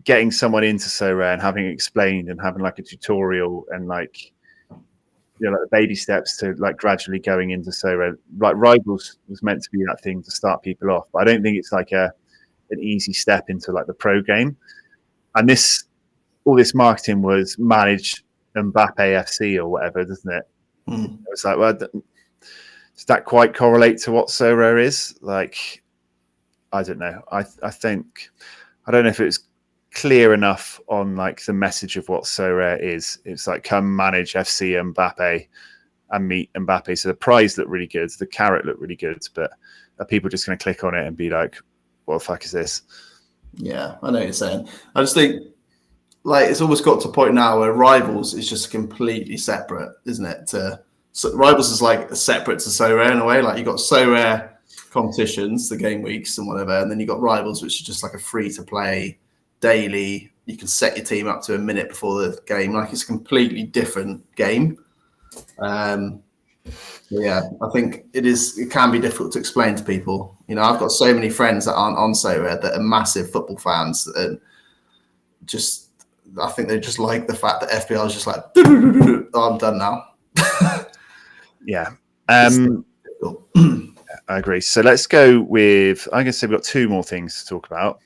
getting someone into Sorare and having it explained and having like a tutorial and like, like the baby steps to like gradually going into Sorare. Like Rivals was meant to be that thing to start people off, but I don't think it's like an easy step into like the pro game. And all this marketing was managed Mbappe FC or whatever, doesn't it? It's like, well, does that quite correlate to what Sorare is? Like, I don't know. I don't know if it was clear enough on like the message of what Sorare is. It's like, come manage FC Mbappe and meet Mbappe. So the prize looked really good, the carrot looked really good, but are people just going to click on it and be like, what the fuck is this? Yeah, I know what you're saying. I just think like it's almost got to a point now where Rivals is just completely separate, isn't it? So Rivals is like separate to Sorare in a way. Like, you got Sorare competitions, the game weeks and whatever, and then you got Rivals, which is just like a free to play daily. You can set your team up to a minute before the game. Like, it's a completely different game. I think it can be difficult to explain to people. I've got so many friends that aren't on Sorare that are massive football fans, and I think they just like the fact that FPL is just like, oh, I'm done now. Yeah. I agree. So let's go with, I'm going to say we've got two more things to talk about.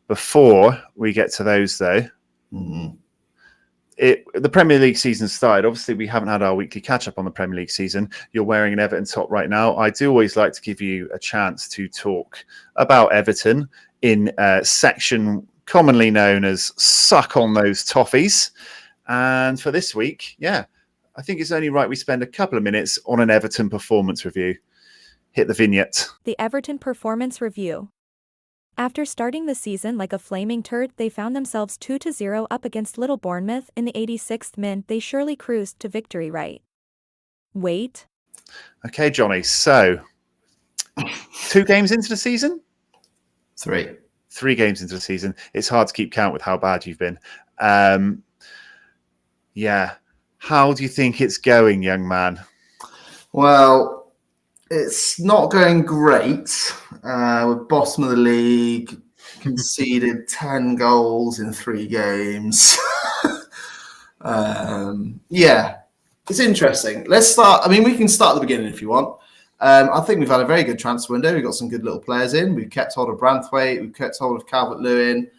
Before we get to those, though, the Premier League season started. Obviously, we haven't had our weekly catch-up on the Premier League season. You're wearing an Everton top right now. I do always like to give you a chance to talk about Everton in a section commonly known as Suck on Those Toffees. And for this week, I think it's only right we spend a couple of minutes on an Everton performance review. Hit the vignette. The Everton performance review. After starting the season like a flaming turd, they found themselves 2-0 up against Little Bournemouth in the 86th minute. They surely cruised to victory, right? Wait. Okay, Johnny. So, 2 games into the season? 3. 3 games into the season. It's hard to keep count with how bad you've been. How do you think it's going, young man? Well, it's not going great. We're bottom of the league, conceded 10 goals in 3 games. It's interesting. Let's start. I mean, we can start at the beginning if you want. I think we've had a very good transfer window. We've got some good little players in. We've kept hold of Branthwaite. We've kept hold of Calvert-Lewin.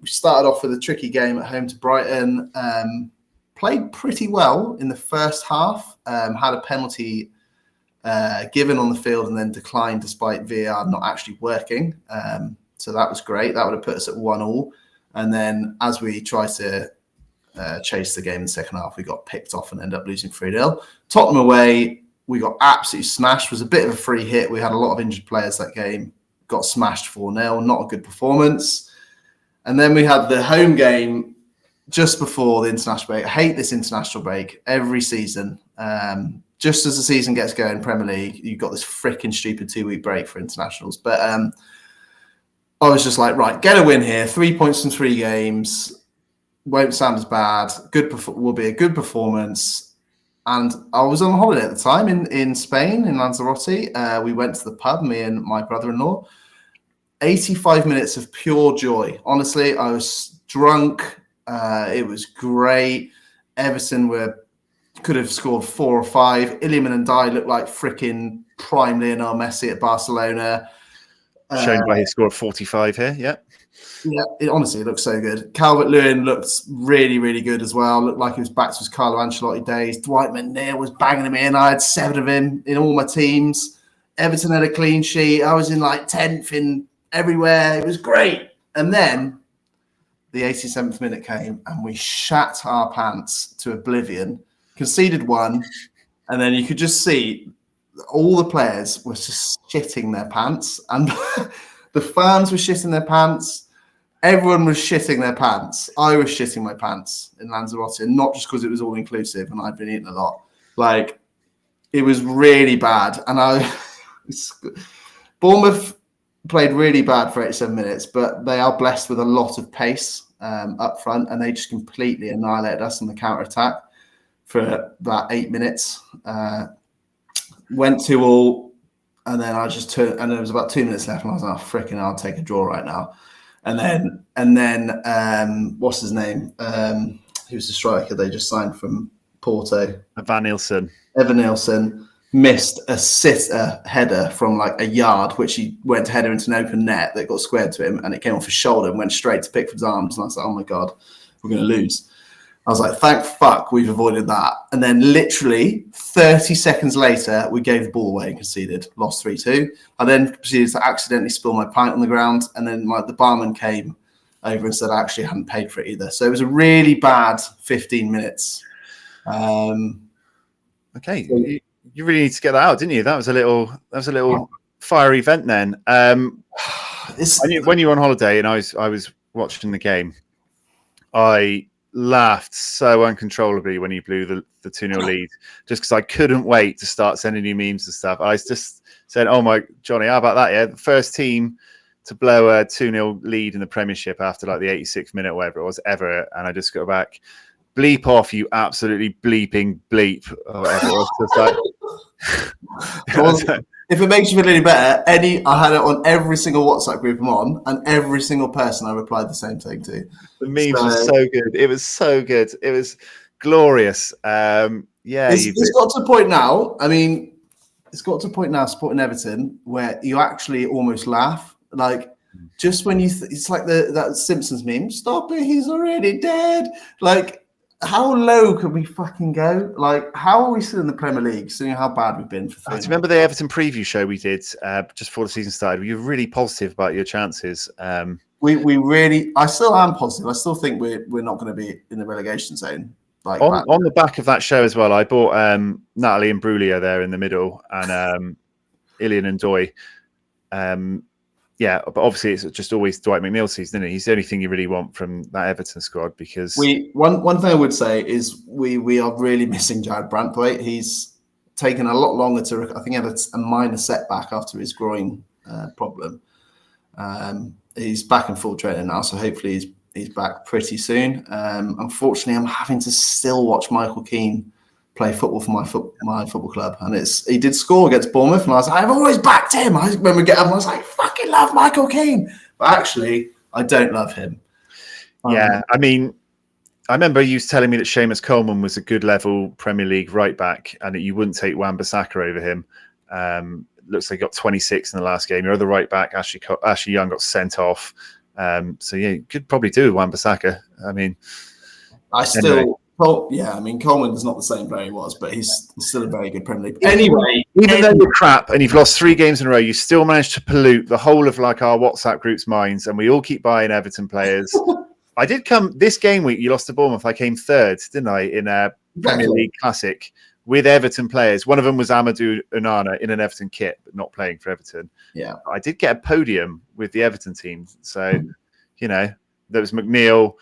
We started off with a tricky game at home to Brighton. Played pretty well in the first half. Had a penalty given on the field and then declined despite VAR not actually working. So that was great. That would have put us at 1-1. And then as we tried to chase the game in the second half, we got picked off and ended up losing 3-0. Tottenham away, we got absolutely smashed. It was a bit of a free hit. We had a lot of injured players that game. Got smashed 4-0. Not a good performance. And then we had the home game just before the international break. I hate this international break every season. Just as the season gets going, Premier League, you've got this freaking stupid 2-week break for internationals. But I was just like, right, get a win here. 3 points from 3 games. Won't sound as bad. Will be a good performance. And I was on holiday at the time in Spain, in Lanzarote. We went to the pub, me and my brother-in-law. 85 minutes of pure joy. Honestly, I was drunk. It was great. Everton could have scored 4 or 5. Iliman and Dye looked like freaking prime Lionel Messi at Barcelona. Shown by his score of 45 here, yeah. Yeah, honestly, it looks so good. Calvert-Lewin looked really, really good as well. Looked like he was back to his Carlo Ancelotti days. Dwight McNeil was banging him in. I had 7 of him in all my teams. Everton had a clean sheet. I was in like 10th in everywhere. It was great. And then the 87th minute came and we shat our pants to oblivion, conceded 1, and then you could just see all the players were just shitting their pants, and the fans were shitting their pants. Everyone was shitting their pants. I was shitting my pants in Lanzarote, and not just because it was all inclusive and I'd been eating a lot. Like, it was really bad. And Bournemouth played really bad for 87 minutes, but they are blessed with a lot of pace up front, and they just completely annihilated us on the counter-attack for about 8 minutes. Went 2-2, and then I just turned, and there was about 2 minutes left, and I was like, oh, freaking, I'll take a draw right now. And then what's his name? Who's the striker they just signed from Porto? Evan Nielsen missed a sitter header from like a yard, which he went to header into an open net that got squared to him, and it came off his shoulder and went straight to Pickford's arms. And I was like, oh my God, we're going to lose. I was like, thank fuck we've avoided that. And then literally 30 seconds later, we gave the ball away and conceded, lost 3-2. I then proceeded to accidentally spill my pint on the ground. And then the barman came over and said I actually hadn't paid for it either. So it was a really bad 15 minutes. Okay. You really need to get that out, didn't you? That was a little fiery event then. When you were on holiday and I was watching the game, I laughed so uncontrollably when you blew the 2-0 lead, just because I couldn't wait to start sending you memes and stuff. I was just saying, oh my, Johnny, how about that? Yeah, the first team to blow a 2-0 lead in the Premiership after like the 86th minute or whatever it was ever. And I just got back, bleep off, you absolutely bleeping bleep, or whatever it was. Just like, if it makes you feel any better, I had it on every single WhatsApp group I'm on, and every single person I replied the same thing to. The memes were so good. It was so good. It was glorious. It's got to a point now. I mean, it's got to a point now supporting Everton where you actually almost laugh. Like, just when it's like that Simpsons meme, stop it, he's already dead. Like, how low can we fucking go? Like, how are we still in the Premier League, seeing how bad we've been for 3 Do you remember the Everton preview show we did just before the season started? Were you really positive about your chances? We really, I still am positive. I still think we're not going to be in the relegation zone. Like on the back of that show as well, I bought Natalie and Brulio there in the middle, and Ilian and Doy. Yeah, but obviously it's just always Dwight McNeil season, isn't it? He's the only thing you really want from that Everton squad, because one thing I would say is we are really missing Jared Branthwaite. He's taken a lot longer to. I think he had a minor setback after his groin problem. He's back in full training now, so hopefully he's back pretty soon. Unfortunately, I'm having to still watch Michael Keane play football for my football club, and he did score against Bournemouth, and I was like, I've always backed him. When we get up, I was like, fucking love Michael Keane, but actually, I don't love him. Yeah, I mean, I remember you telling me that Seamus Coleman was a good level Premier League right back, and that you wouldn't take Wan-Bissaka over him. Looks like he got 26 in the last game. Your other right back, Ashley Young, got sent off. So yeah, you could probably do with Wan-Bissaka. I mean, Coleman's not the same player he was, but he's still a very good Premier League. Anyway, even though you're crap and you've lost 3 games in a row, you still managed to pollute the whole of like our WhatsApp group's minds, and we all keep buying Everton players. I did come this game week. You lost to Bournemouth. I came 3rd, didn't I, in a Premier League Classic with Everton players. One of them was Amadou Onana in an Everton kit, but not playing for Everton. Yeah, I did get a podium with the Everton team. So, there was McNeil,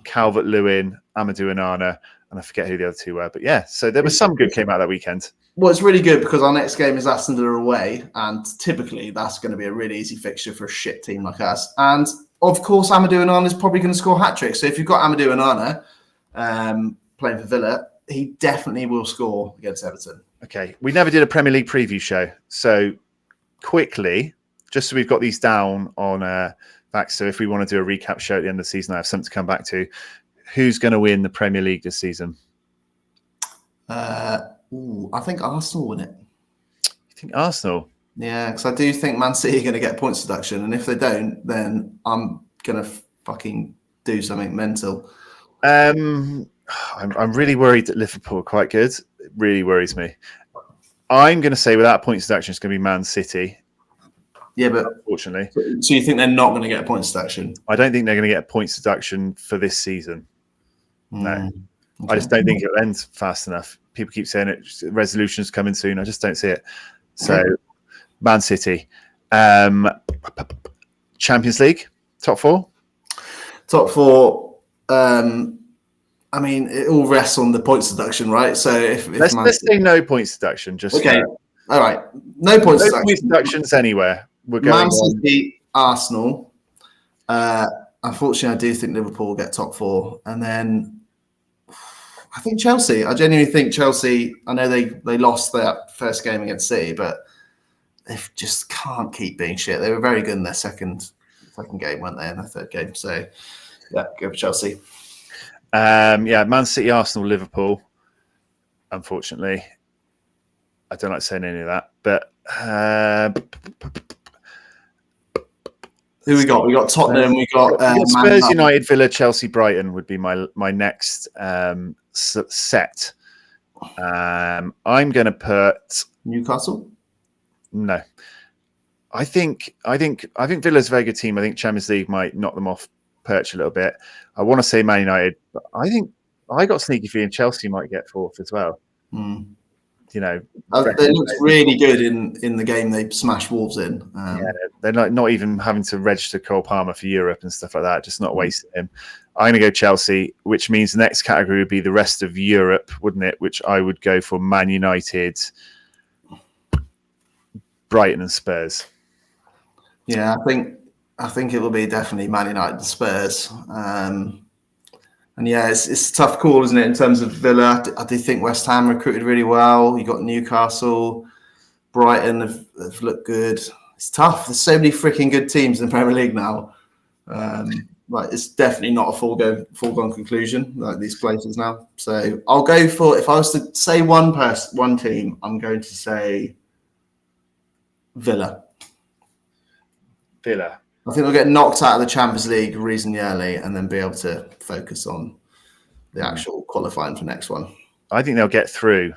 Calvert-Lewin, Amadou Onana, and I forget who the other 2 were. But yeah, so there was some good came out that weekend. Well, it's really good because our next game is Aston Villa away, and typically that's going to be a really easy fixture for a shit team like us. And of course, Amadou Onana is probably going to score hat-tricks. So if you've got Amadou Onana playing for Villa, he definitely will score against Everton. Okay, we never did a Premier League preview show. So quickly, just so we've got these down on back. So if we want to do a recap show at the end of the season, I have something to come back to. Who's going to win the Premier League this season? I think Arsenal win it. You think Arsenal? Yeah, because I do think Man City are going to get points deduction, and if they don't, then I'm going to fucking do something mental. I'm really worried that Liverpool are quite good. It really worries me. I'm going to say without points deduction, it's going to be Man City. Yeah, but unfortunately. So you think they're not going to get a points deduction? I don't think they're going to get a points deduction for this season. No. Okay. I just don't think it'll end fast enough. People keep saying it. Resolution's coming soon. I just don't see it. So, Man City. Champions League, top 4? Top 4. I mean, it all rests on the points deduction, right? So if let's say no points deduction. Just okay. All right. No points deduction. Points deductions anywhere. We're going Man City, Arsenal. Unfortunately, I do think Liverpool will get top 4. And then I think Chelsea. I genuinely think Chelsea, I know they lost that first game against City, but they just can't keep being shit. They were very good in their second game, weren't they, in their third game? So, yeah, go for Chelsea. Man City, Arsenal, Liverpool. Unfortunately, I don't like saying any of that. But who we got? We got Tottenham. We got Spurs, United, Villa, Chelsea, Brighton would be my next set. I'm going to put Newcastle. No, I think Villa's a very good team. I think Champions League might knock them off perch a little bit. I want to say Man United, but I think I got sneaky feeling Chelsea might get 4th as well. They looked really good in the game they smashed Wolves in. They're not even having to register Cole Palmer for Europe and stuff like that. Just not wasting him. I'm going to go Chelsea, which means the next category would be the rest of Europe, wouldn't it? Which I would go for Man United, Brighton and Spurs. Yeah, I think it will be definitely Man United and Spurs. And yeah, it's a tough call, isn't it, in terms of Villa? I do think West Ham recruited really well. You got Newcastle, Brighton have looked good. It's tough. There's so many freaking good teams in the Premier League now. It's definitely not a foregone conclusion, like these places now. So I'll go for, if I was to say one team, I'm going to say Villa. I think they'll get knocked out of the Champions League reasonably early and then be able to focus on the actual qualifying for next one. I think they'll get through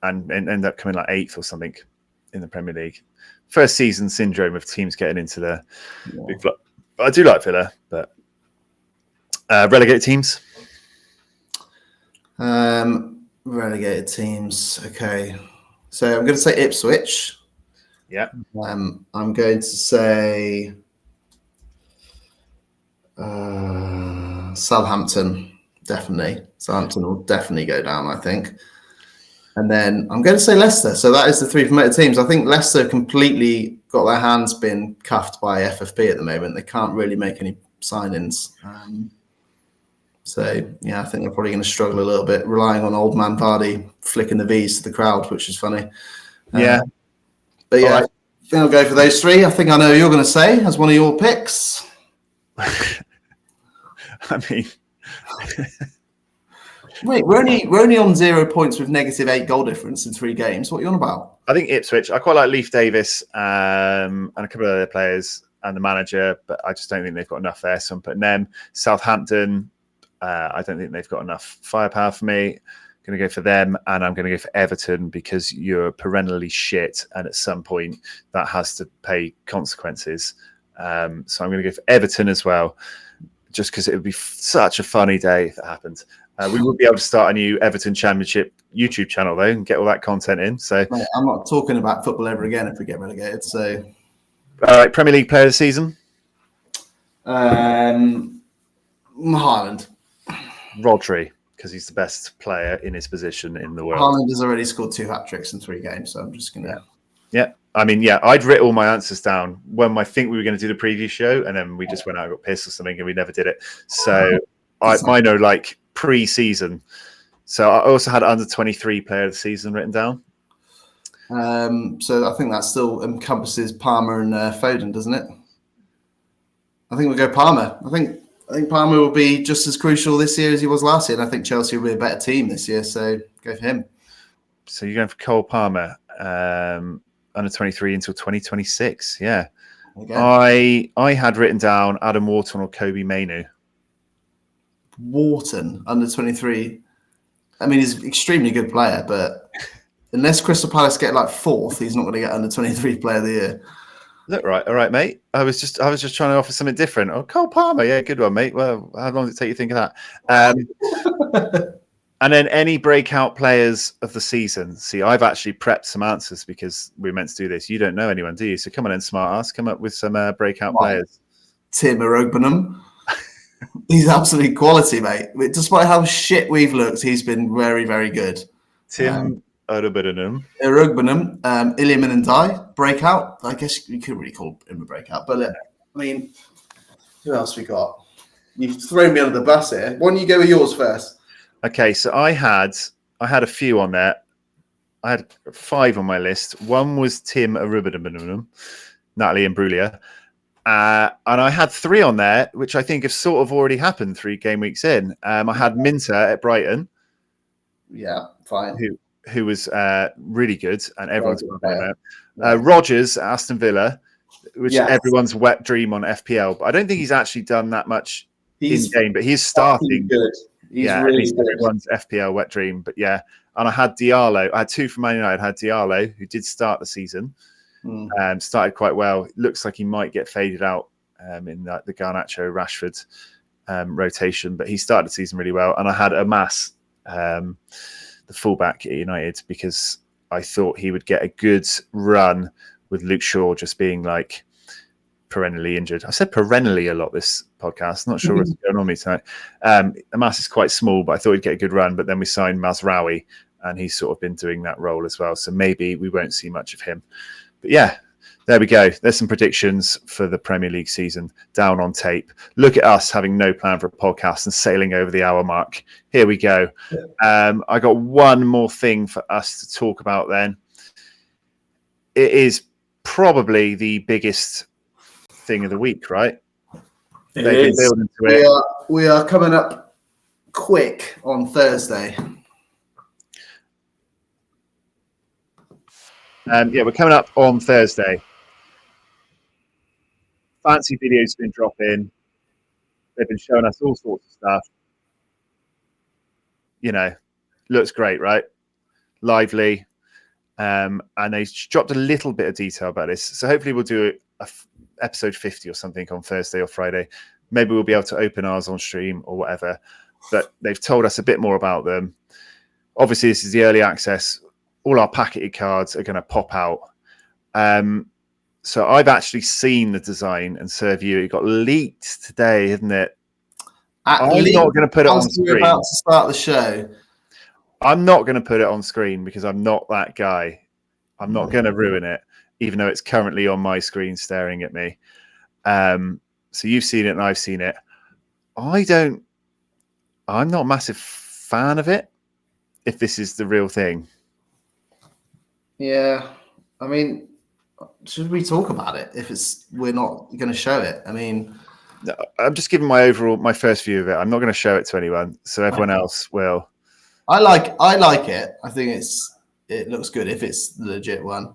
and end up coming like 8th or something in the Premier League. First season syndrome of teams getting into the big club. I do like Villa, but relegated teams? Relegated teams. Okay. So I'm going to say Ipswich. Yeah. I'm going to say Southampton, definitely. Southampton will definitely go down, I think. And then I'm going to say Leicester. So that is the 3 promoted teams. I think Leicester completely got their hands been cuffed by FFP at the moment. They can't really make any signings. So, yeah, I think they're probably going to struggle a little bit, relying on old man Vardy flicking the V's to the crowd, which is funny. Yeah. But yeah, right. I think I'll go for those 3. I think I know what you're going to say as one of your picks. I mean, Wait, we're only on 0 points with -8 goal difference in 3 games. What are you on about? I think Ipswich. I quite like Leif Davis and a couple of other players and the manager, but I just don't think they've got enough there. So I'm putting them. Southampton. I don't think they've got enough firepower for me. Going to go for them, and I'm going to go for Everton because you're perennially shit, and at some point that has to pay consequences. So I'm going to go for Everton as well, just because it would be such a funny day if it happened. We would be able to start a new Everton Championship YouTube channel though, and get all that content in. So Mate, I'm not talking about football ever again if we get relegated. So, all right, Premier League Player of the Season, Haaland. Rodri, because he's the best player in his position in the world. Haaland has already scored 2 hat-tricks in 3 games, so I'm just going to... Yeah. I mean, yeah, I'd written all my answers down when I think we were going to do the preview show, and then we just went out and got pissed or something, and we never did it. So mine are like pre-season. So I also had under 23 Player of the Season written down. So I think that still encompasses Palmer and Foden, doesn't it? I think we'll go Palmer. I think Palmer will be just as crucial this year as he was last year, and I think Chelsea will be a better team this year, so go for him. So you're going for Cole Palmer, under 23 until 2026. Yeah. Okay. I had written down Adam Wharton or Kobe Mainoo. Wharton, under 23. I mean, he's an extremely good player, but unless Crystal Palace get like 4th, he's not going to get under 23 Player of the Year. Look, right, all right, mate. I was just trying to offer something different. Oh, Cole Palmer, yeah, good one, mate. Well, how long did it take you to think of that? And then any breakout players of the season. See, I've actually prepped some answers because we were meant to do this. You don't know anyone, do you? So come on in, smart ass. Come up with some breakout players. Tim Erogbenham. He's absolute quality, mate. Despite how shit we've looked, he's been very, very good. Tim Erogbenham. Iliman Ndiaye, breakout. I guess you could really call him a breakout. But I mean, who else we got? You've thrown me under the bus here. Why don't you go with yours first? Okay, so I had a few on there. I had 5 on my list. One was Tim Erogbenam, Natalie Imbruglia. And I had 3 on there, which I think have sort of already happened 3 game weeks in. I had Minter at Brighton. Yeah, fine. Who was really good, and everyone's talking about. Rodgers at Aston Villa, which everyone's wet dream on FPL. But I don't think he's actually done that much in game, but he's starting. Good. He's really good. Everyone's FPL wet dream. But yeah, and I had Diallo. I had 2 from Man United. I had Diallo, who did start the season. Started quite well. It looks like he might get faded out in the Garnacho Rashford rotation, but he started the season really well. And I had Amas, the fullback at United, because I thought he would get a good run with Luke Shaw just being like perennially injured. I said perennially a lot this podcast. Not sure what's going on with me tonight. Amas is quite small, but I thought he'd get a good run. But then we signed Mazraoui, and he's sort of been doing that role as well. So maybe we won't see much of him. But yeah, there we go. There's some predictions for the Premier League season down on tape. Look at us having no plan for a podcast and sailing over the hour mark. Here we go. I got one more thing for us to talk about then. It is probably the biggest thing of the week, right? It is. We are coming up quick on Thursday. We're coming up on Thursday. Fancy videos have been dropping. They've been showing us all sorts of stuff. You know, looks great, right? Lively. And they dropped a little bit of detail about this. So hopefully we'll do episode 50 or something on Thursday or Friday. Maybe we'll be able to open ours on stream or whatever. But they've told us a bit more about them. Obviously, this is the early access. All our packeted cards are going to pop out. So I've actually seen the design and serve you. It got leaked today, isn't it? I'm not going to put it on screen. We're about to start the show. I'm not going to put it on screen because I'm not that guy. I'm not going to ruin it, even though it's currently on my screen staring at me. So you've seen it and I've seen it. I'm not a massive fan of it, if this is the real thing. Yeah, I mean, should we talk about it if we're not going to show it? I mean, I'm just giving my first view of it. I'm not going to show it to anyone, so everyone else will. I like it. I think it looks good if it's the legit one.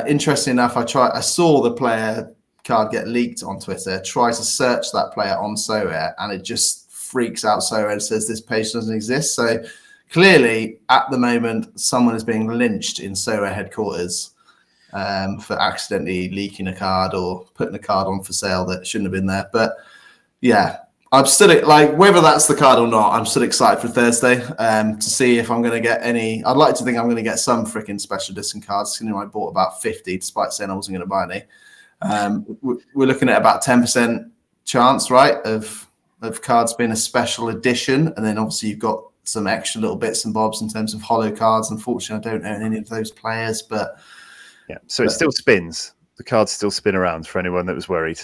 Interesting enough, I saw the player card get leaked on Twitter. Try to search that player on Sorare, and it just freaks out Sorare and says this page doesn't exist. So clearly, at the moment, someone is being lynched in Sorare headquarters for accidentally leaking a card or putting a card on for sale that shouldn't have been there. But yeah, I'm still like, whether that's the card or not, I'm still excited for Thursday to see if I'm going to get any. I'd like to think I'm going to get some freaking special edition cards. I bought about 50 despite saying I wasn't going to buy any. We're looking at about 10% chance, right, of cards being a special edition. And then obviously you've got some extra little bits and bobs in terms of holo cards. Unfortunately, I don't own any of those players, but yeah. So it still spins. The cards still spin around for anyone that was worried.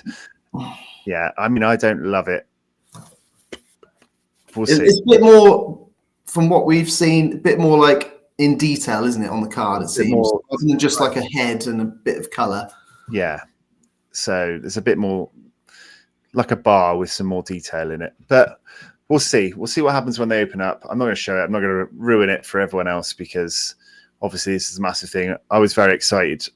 Yeah, I mean, I don't love it. We'll see. It's a bit more, from what we've seen, a bit more like in detail, isn't it, on the card, it seems, rather than just like a head and a bit of colour. Yeah. So there's a bit more like a bar with some more detail in it. But we'll see. We'll see what happens when they open up. I'm not going to show it. I'm not going to ruin it for everyone else because obviously this is a massive thing. I was very excited.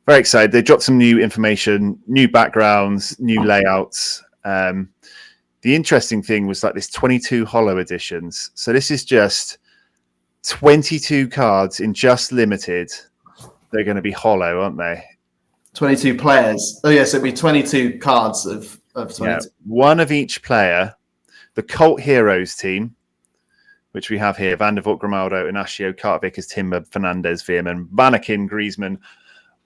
Very excited. They dropped some new information, new backgrounds, new layouts. The interesting thing was like this 22 holo editions. So this is just 22 cards in just limited. They're going to be holo, aren't they? 22 players. Oh, yes, it'd be 22 cards of 22. Yeah, one of each player. The Cult Heroes team, which we have here, Van der Voort, Grimaldo, Inacio, Carter Vickers, Timber, Fernandez, Veerman, Vanakin, Griezmann,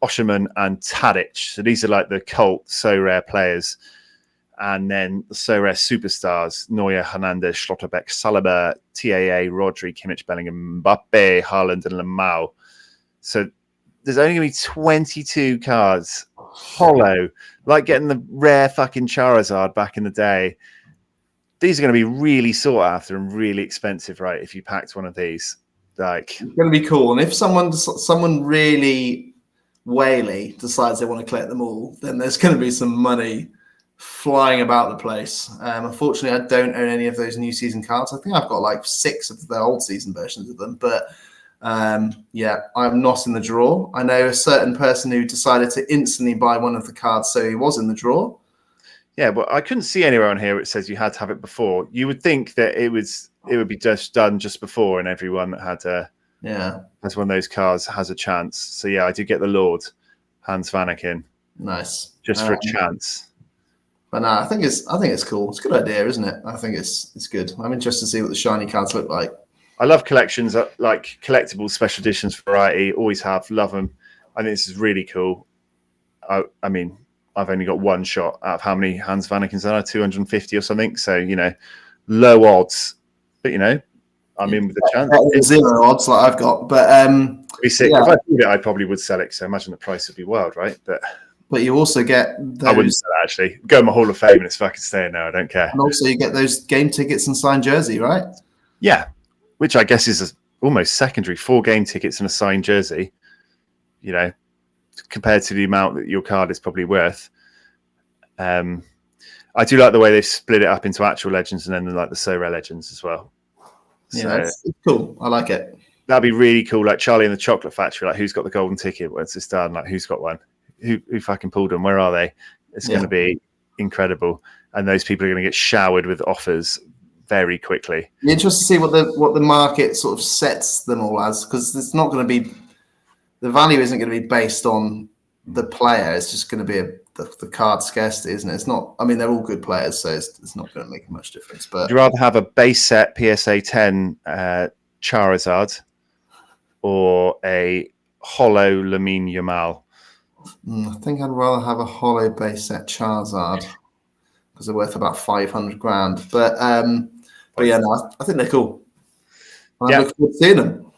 Osherman, and Tadic. So these are like the Cult Sorare players. And then the Sorare superstars, Neuer, Hernandez, Schlotterbeck, Saliba, TAA, Rodri, Kimmich, Bellingham, Mbappe, Haaland, and Lamau. So there's only going to be 22 cards. Holo. Like getting the rare fucking Charizard back in the day. These are going to be really sought after and really expensive, right? If you packed one of these. Like, it's going to be cool. And if someone really whaley decides they want to collect them all, then there's going to be some money flying about the place. Unfortunately, I don't own any of those new season cards. I think I've got like 6 of the old season versions of them, but yeah, I'm not in the draw. I know a certain person who decided to instantly buy one of the cards, so he was in the draw. Yeah, but I couldn't see anywhere on here it says you had to have it before. You would think that it would be just done just before, and everyone that has one of those cards has a chance. So yeah, I did get the Lord, Hans Vanakin. Nice, just for a chance. But no, I think it's cool. It's a good idea, isn't it? I think it's good. I'm interested to see what the shiny cards look like. I love collections, like collectibles, special editions, variety. Always have, love them. I think this is really cool. I mean, I've only got one shot out of how many Hans Vanakins are, 250 or something. So, low odds. But, I'm in with a chance. 0 odds like I've got. But if I did it, I probably would sell it. So I imagine the price would be wild, right? But you also get those... I wouldn't sell it, actually. Go in my Hall of Fame and it's fucking staying there. I don't care. And also you get those game tickets and signed jersey, right? Yeah, which I guess is almost secondary. 4 game tickets and a signed jersey, compared to the amount that your card is probably worth. I do like the way they've split it up into actual legends and then like the Sorare legends as well. Yeah, it's cool. I like it. That'd be really cool. Like Charlie and the Chocolate Factory, like who's got the golden ticket? When's this done? Like who's got one? Who fucking pulled them? Where are they? It's going to be incredible. And those people are going to get showered with offers very quickly. Be interested to see what the market sort of sets them all as, because it's not going to be, the value isn't going to be based on the player. It's just going to be the card scarcity, isn't it? It's not. I mean, they're all good players, so it's not going to make much difference. But would you rather have a base set PSA 10 Charizard or a holo Lamine Yamal? I think I'd rather have a holo base set Charizard because they're worth about 500 grand. But yeah, no, I think they're cool. I'm looking forward to seeing them.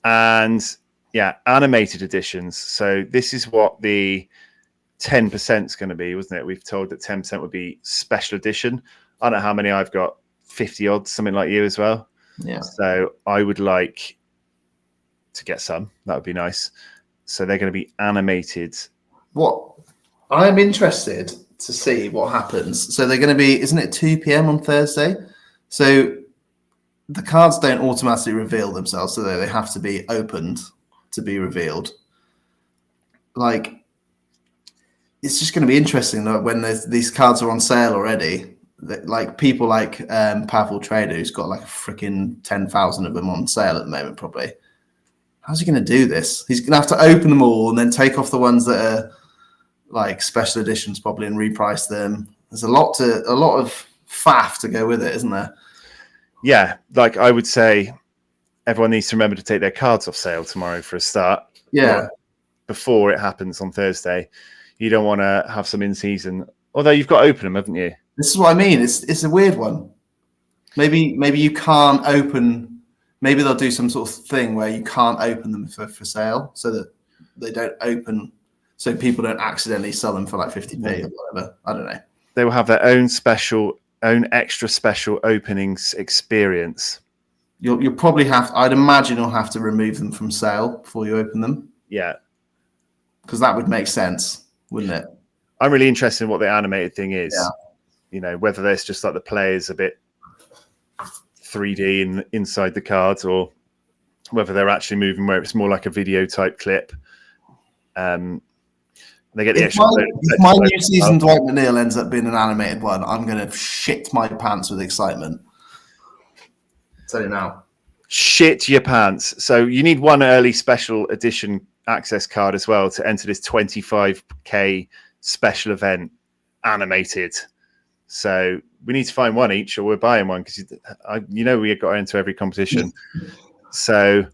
And yeah, animated editions. So this is what the 10% is going to be, wasn't it? We've told that 10% would be special edition. I don't know how many I've got, 50 odds, something like you as well. Yeah. So I would like to get some. That would be nice. So they're going to be animated. What I'm interested to see what happens. So they're going to be, isn't it 2 p.m. on Thursday? So the cards don't automatically reveal themselves, so they have to be opened to be revealed. Like, it's just going to be interesting that when these cards are on sale already, that, like, people like Pavel Trader, who's got like a freaking 10,000 of them on sale at the moment, probably. How's he going to do this? He's going to have to open them all and then take off the ones that are like special editions, probably, and reprice them. There's a lot of faff to go with it, isn't there? Yeah, like I would say, everyone needs to remember to take their cards off sale tomorrow for a start. Yeah. Before it happens on Thursday, you don't want to have some in season. Although you've got to open them, haven't you? This is what I mean. It's a weird one. Maybe you can't open. Maybe they'll do some sort of thing where you can't open them for sale, so that they don't open, so people don't accidentally sell them for like 50p or whatever. I don't know. They will have their own extra special openings experience. You'll probably I'd imagine you'll have to remove them from sale before you open them. Yeah. Because that would make sense, wouldn't it? I'm really interested in what the animated thing is. Yeah. You know, whether there's just like the players a bit 3D inside the cards, or whether they're actually moving where it's more like a video type clip. They get the extra. If my new season Dwight McNeil ends up being an animated one, I'm going to shit my pants with excitement. Tell you now. Shit your pants. So you need one early special edition access card as well to enter this 25k special event animated. So we need to find one each, or we're buying one, because we got into every competition. So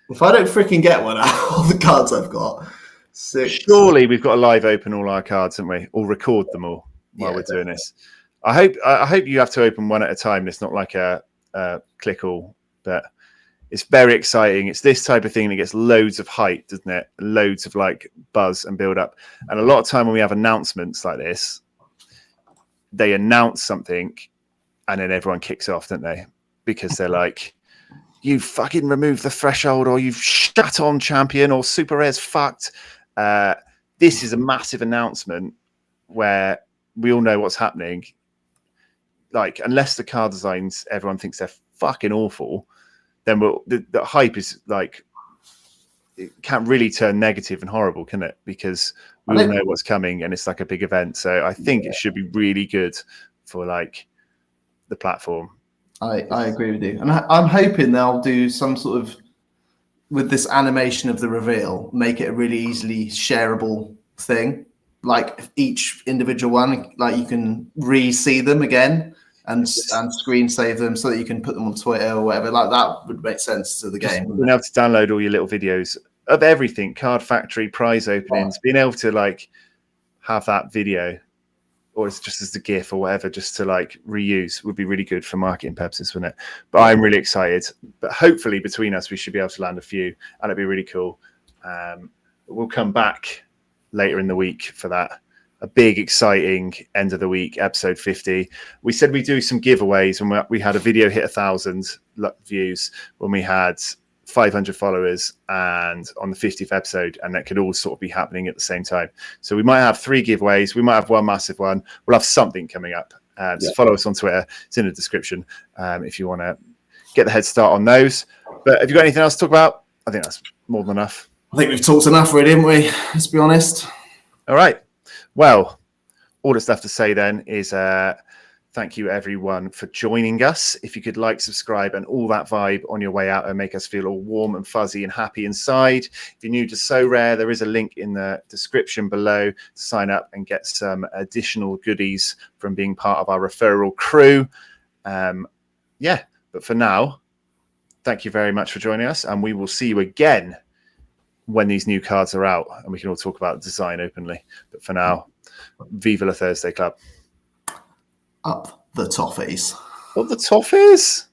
if I don't freaking get one out of all the cards I've got, surely we've got to live open all our cards, haven't we? Or record them all while we're doing this. I hope you have to open one at a time. It's not like a click all, but it's very exciting. It's this type of thing that gets loads of hype, doesn't it? Loads of like buzz and build up. And a lot of time when we have announcements like this, they announce something and then everyone kicks off, don't they? Because they're like, you fucking removed the threshold, or you've shut on champion, or super rare's fucked. This is a massive announcement where we all know what's happening. Like, unless the card designs, everyone thinks they're fucking awful, then the hype is like, it can't really turn negative and horrible, can it? Because we all know what's coming and it's like a big event. So I think it should be really good for like the platform. I agree with you. And I'm hoping they'll do some sort of, with this animation of the reveal, make it a really easily shareable thing. Like each individual one, like you can re-see them again and screen save them so that you can put them on Twitter or whatever. Like that would make sense to the game. Being able to download all your little videos of everything, card factory, prize openings, being able to like have that video, or it's just as a GIF or whatever, just to like reuse, would be really good for marketing purposes, wouldn't it? But I'm really excited. But hopefully between us, we should be able to land a few, and it'd be really cool. We'll come back later in the week for that. A big, exciting end of the week, episode 50. We said we'd do some giveaways when we had a video hit 1,000 views, when we had 500 followers, and on the 50th episode, and that could all sort of be happening at the same time. So we might have 3 giveaways. We might have one massive one. We'll have something coming up. So follow us on Twitter. It's in the description if you want to get the head start on those. But have you got anything else to talk about? I think that's more than enough. I think we've talked enough already, haven't we? Let's be honest. All right. Well, all that's left to say then is thank you, everyone, for joining us. If you could like, subscribe, and all that vibe on your way out and make us feel all warm and fuzzy and happy inside. If you're new to Sorare, there is a link in the description below to sign up and get some additional goodies from being part of our referral crew. But for now, thank you very much for joining us, and we will see you again when these new cards are out and we can all talk about design openly. But for now, Viva la Thursday Club. Up the toffees. Up the toffees?